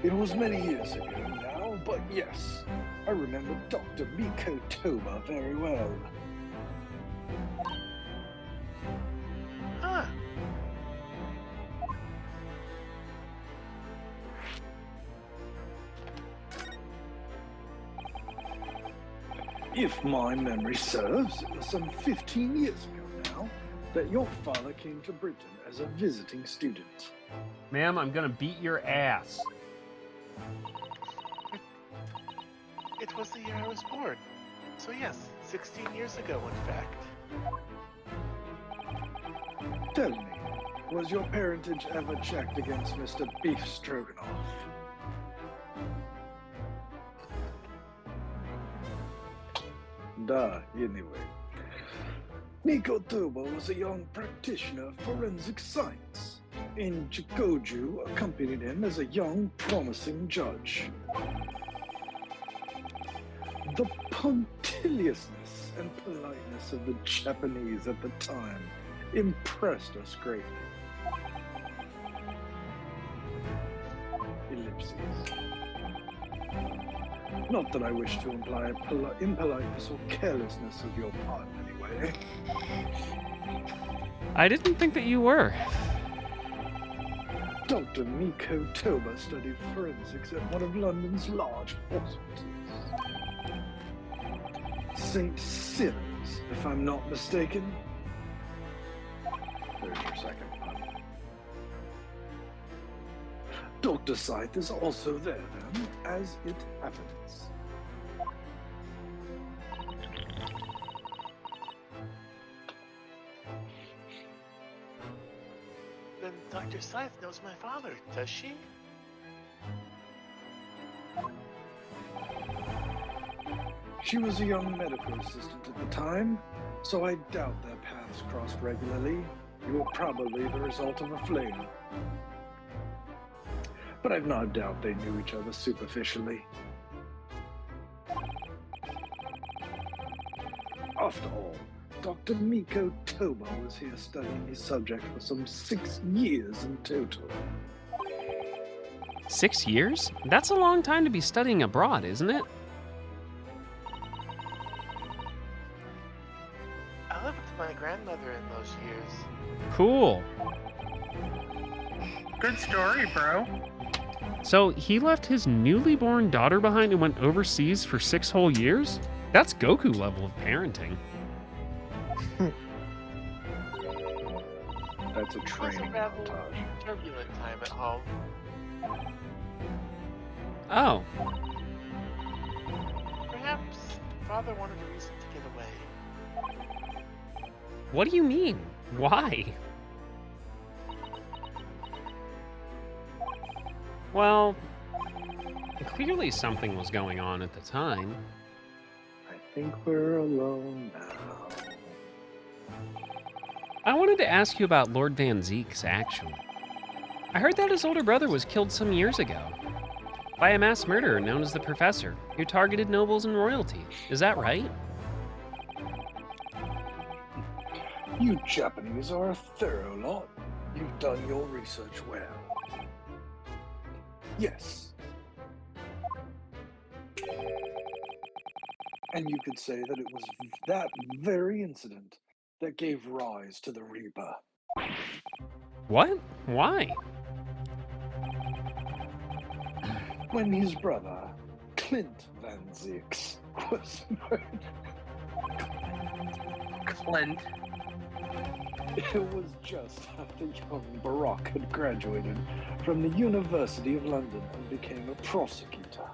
It was many years ago now, but yes, I remember Dr. Miko Toba very well.
Huh.
If my memory serves, it was some 15 years ago now that your father came to Britain as a visiting student.
Ma'am, I'm gonna beat your ass.
It was the year I was born. So yes, 16 years ago, in fact.
Tell me, was your parentage ever checked against Mr. Beef Stroganoff? Anyway. Miko Toba was a young practitioner of forensic science, and Chikoju accompanied him as a young, promising judge. The punctiliousness and politeness of the Japanese at the time impressed us greatly. Ellipses. Not that I wish to imply impoliteness or carelessness of your part anyway.
I didn't think that you were.
Dr. Miko Toba studied forensics at one of London's large hospitals. St. Cyril's, if I'm not mistaken. There's your second one. Dr. Scythe is also there then, as it happens.
Then Dr. Scythe knows my father, does she?
She was a young medical assistant at the time, so I doubt their paths crossed regularly. You were probably the result of a fling. But I've no doubt they knew each other superficially. After all, Dr. Miko Toba was here studying his subject for some 6 years in total.
6 years? That's a long time to be studying abroad, isn't it?
I lived with my grandmother in those years.
Cool.
Good story, bro.
So he left his newly born daughter behind and went overseas for 6 whole years? That's Goku level of parenting.
That's a
It was a
training
rather
montage.
turbulent time at home.
Oh,
Perhaps Father wanted a reason to get away.
what do you mean? Why? Well, clearly something was going on at the time.
I think we're alone now.
I wanted to ask you about Lord Van Zeeks, actually. I heard that his older brother was killed some years ago by a mass murderer known as the Professor, who targeted nobles and royalty. Is that right?
You Japanese are a thorough lot. You've done your research well. Yes. And you could say that it was that very incident that gave rise to the Reaper.
What? Why?
When his brother, Clint Van Zeeks, was murdered,
Clint.
it was just after young Barack had graduated from the University of London and became a prosecutor.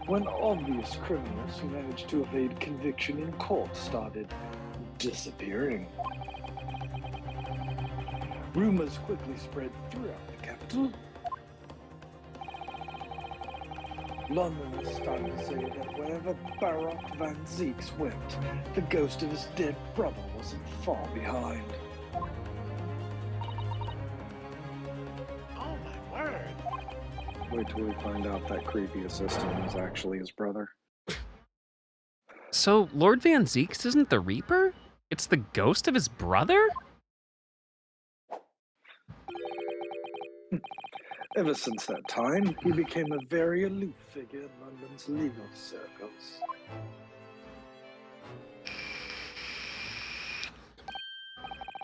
When obvious criminals who managed to evade conviction in court started disappearing. Rumors quickly spread throughout the capital. Londoners started to say that wherever Barack Van Zeeks went, the ghost of his dead brother wasn't far behind.
Oh my word.
Wait till we find out that creepy assistant is actually his brother.
So, Lord Van Zeeks isn't the Reaper? It's the ghost of his brother?
Ever since that time, he became a very aloof figure in London's legal circles.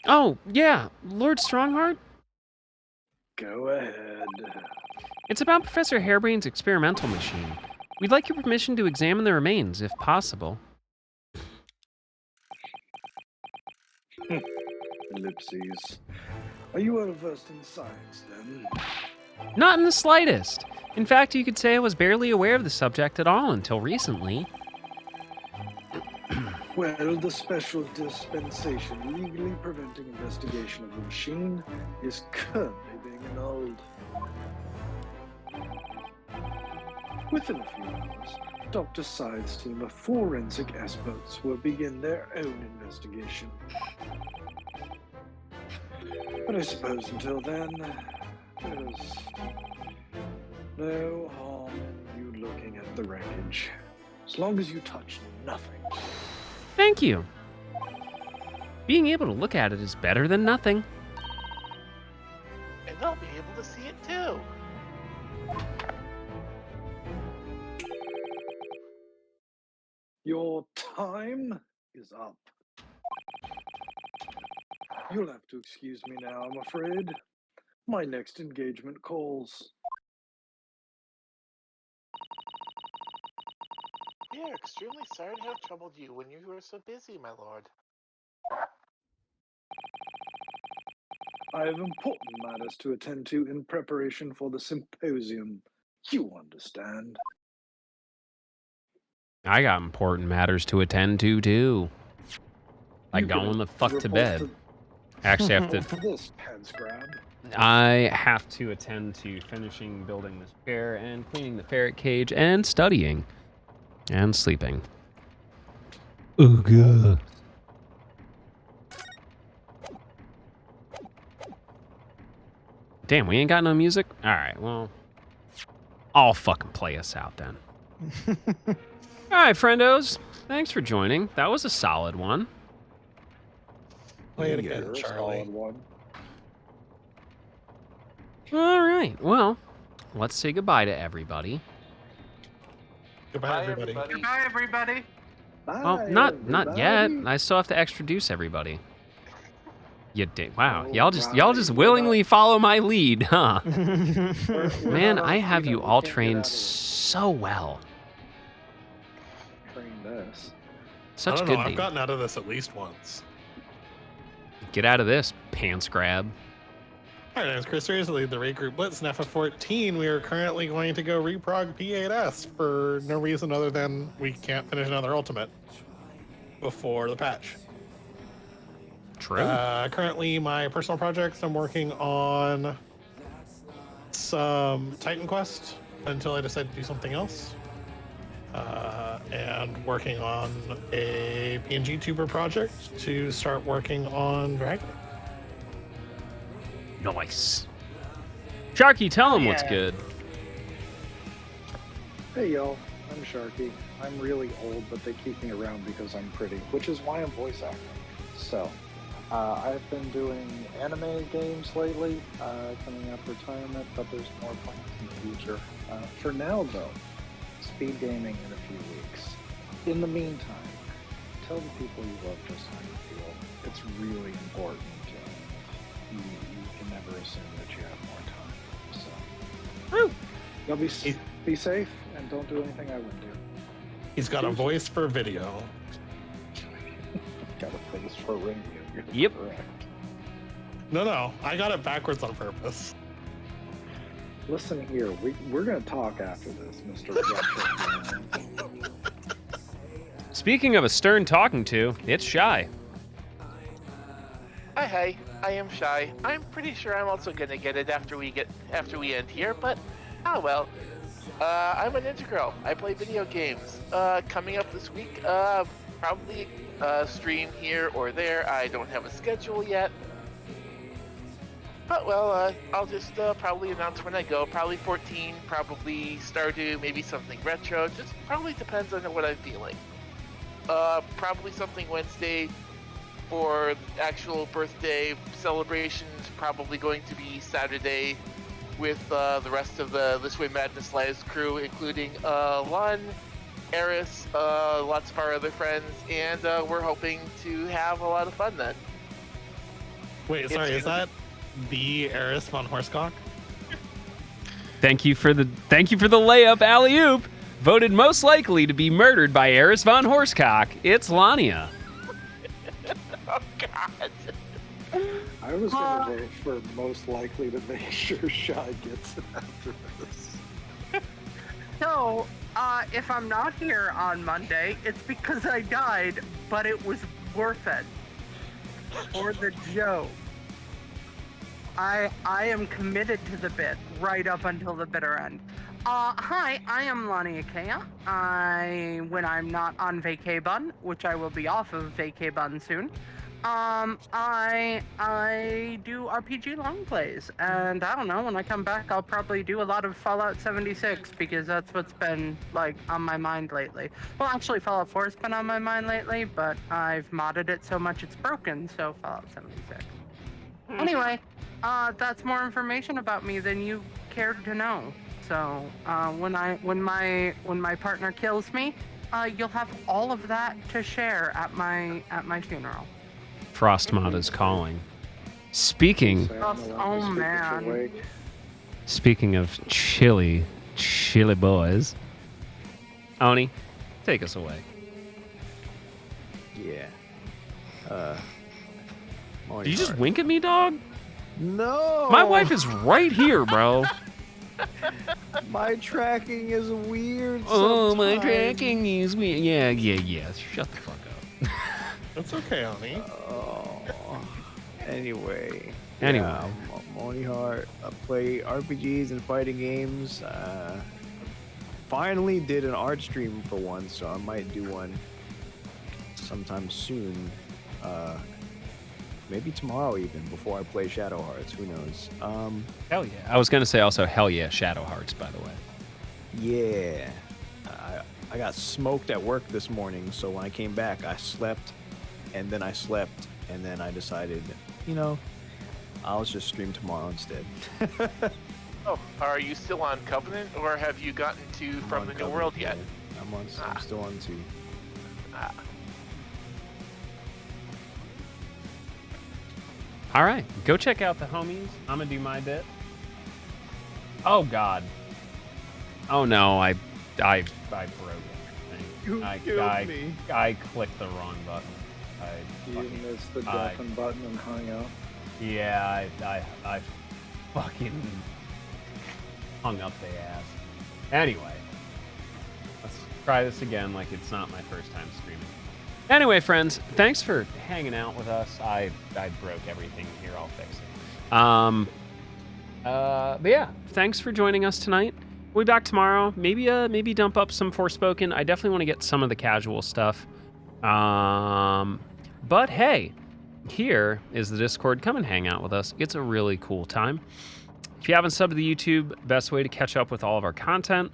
Oh, yeah, Lord Strongheart?
Go ahead.
It's about Professor Harebrain's experimental machine. We'd like your permission to examine the remains, if possible.
Ellipses. Are you well versed in science, then?
Not in the slightest. In fact, you could say I was barely aware of the subject at all until recently.
Well, the special dispensation legally preventing investigation of the machine is currently being annulled. Within a few hours, Dr. Side's team of forensic experts will begin their own investigation. But I suppose until then, there's no harm in you looking at the wreckage, as long as you touch nothing.
Thank you. Being able to look at it is better than nothing.
And they'll be able to see it too.
Your time is up. You'll have to excuse me now, I'm afraid. My next engagement calls.
We are extremely sorry to have troubled you when you were so busy, my lord.
I have important matters to attend to in preparation for the symposium. You understand.
I got important matters to attend to, too. Like
You can
going the fuck to
report
bed. Actually, I have to...
This pants grab.
I have to attend to finishing building this chair and cleaning the ferret cage and studying. And sleeping. Ooga. Damn, we ain't got no music? Alright, well... I'll fucking play us out then. Alright, friendos. Thanks for joining. That was a solid one.
Play it
Yeah,
again,
you're a
Charlie.
solid one.
Alright, well, let's say goodbye to everybody.
Goodbye,
Bye,
everybody.
everybody.
Goodbye, everybody.
Well,
Bye,
not yet.
everybody.
I still have to extroduce everybody. You did. Wow,
Oh,
y'all just
right.
willingly follow my lead, huh?
We're
Man,
not
I
on
have
speed,
you
we
all
can't get
trained
out of it.
so well.
Trained us.
Such
I don't
good
know. I've
lead.
gotten out of this at least once.
Get out of this, pants grab.
Hi, my name is Chris Reeves. I lead the raid group Blitz in FF14. We are currently going to go reprog P8S for no reason other than we can't finish another Ultimate before the patch.
True.
Currently, my personal projects, I'm working on some Titan Quest until I decide to do something else. And working on a PNG Tuber project to start working on Dragon.
Nice. Sharky, tell him what's
Yeah.
good.
Hey y'all, I'm Sharky. I'm really old, but they keep me around because I'm pretty, which is why I'm voice acting. So, I've been doing anime games lately, coming up retirement, but there's more plans in the future. For now, though, speed gaming in a few weeks. In the meantime, tell the people you love just how you feel. It's really important. You can never assume that you have more time. So, y'all be safe and don't do anything I wouldn't do.
He's got a voice for video.
Got a face for radio. You're
Yep.
correct.
No, I got it backwards on purpose.
Listen here, we're going to talk after this, Mr. Retro.
Speaking of a stern talking to, it's Shy.
Hi, I am Shy. I'm pretty sure I'm also gonna get it after we end here, but oh well. I'm a Ninja Girl. I play video games. Coming up this week, probably stream here or there. I don't have a schedule yet. But well, I'll just probably announce when I go. Probably 14, probably Stardew, maybe something retro. Just probably depends on what I'm feeling. Probably something Wednesday for actual birthday celebrations. Probably going to be Saturday with the rest of the This Way Madness Lives crew, including Lon, Eris, lots of our other friends, and we're hoping to have a lot of fun then.
Wait, sorry, is that the Eris von Horsecock?
Thank you for the layup alley-oop. Voted most likely to be murdered by Eris von Horsecock. It's Lania.
Oh God.
I was going to vote for most likely to make sure Shy gets it after this.
So, if I'm not here on Monday, it's because I died, but it was worth it. For the joke. I am committed to the bit right up until the bitter end. Hi, I am Lonnie Akea. When I'm not on vacay bun, which I will be off of vacay bun soon, I do RPG long plays, and I don't know, when I come back, I'll probably do a lot of Fallout 76, because that's what's been, like, on my mind lately. Well, actually, Fallout 4 has been on my mind lately, but I've modded it so much it's broken, so Fallout 76. Anyway, that's more information about me than you cared to know. So, when my partner kills me, you'll have all of that to share at my funeral.
Frostmod is calling. Speaking
Oh man.
Speaking of chilly boys, Oni, take us away.
Yeah.
Did you just wink at me, dog?
No.
My wife is right here, bro.
My tracking is weird.
Oh, my
sometimes.
tracking is weird. Yeah. Shut the fuck up.
That's okay, Oni.
Oh. Anyway.
Anyway.
Yeah, I'm Oni Hart. I play RPGs and fighting games. Finally did an art stream for one, so I might do one sometime soon. Maybe tomorrow even, before I play Shadow Hearts. Who knows?
Hell yeah. I was going to say also, hell yeah, Shadow Hearts, by the way.
Yeah. I got smoked at work this morning, so when I came back, I slept, and then I slept, and then I decided, I'll just stream tomorrow instead.
Oh, are you still on Covenant, or have you gotten to From the New World yet?
I'm still on 2.
All right, go check out the homies. I'm going to do my bit. Oh, God. Oh, no, I broke it.
You
I
killed me.
I clicked the wrong button.
You missed the deafen button and hung out.
Yeah, I fucking hung up the ass. Anyway, let's try this again like it's not my first time streaming. Anyway, friends, thanks for hanging out with us. I broke everything here. I'll fix it. But yeah, thanks for joining us tonight. We'll be back tomorrow. Maybe dump up some Forspoken. I definitely want to get some of the casual stuff. But hey, here is the Discord. Come and hang out with us. It's a really cool time. If you haven't subbed to the YouTube, best way to catch up with all of our content,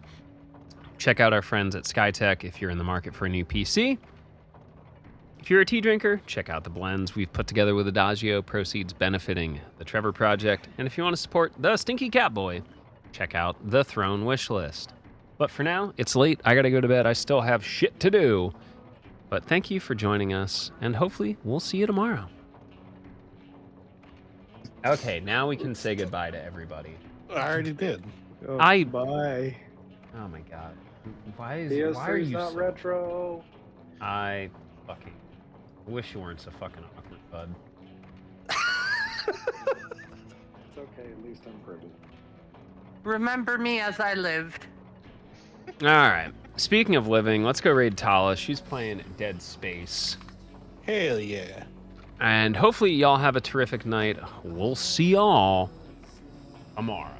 check out our friends at Skytech if you're in the market for a new PC. If you're a tea drinker, check out the blends we've put together with Adagio, proceeds benefiting the Trevor Project. And if you want to support the Stinky Cat Boy, check out the Throne Wishlist. But for now, it's late. I gotta go to bed. I still have shit to do. But thank you for joining us, and hopefully we'll see you tomorrow. Okay, now we can say goodbye to everybody.
I already did.
Oh,
I-
bye.
Oh my god. Why are
PS3's
you
not
so...
retro.
I fucking wish you weren't so fucking awkward, bud.
It's okay, at least I'm pretty.
Remember me as I lived.
Alright. Speaking of living, let's go raid Tala. She's playing Dead Space.
Hell yeah.
And hopefully y'all have a terrific night. We'll see y'all tomorrow.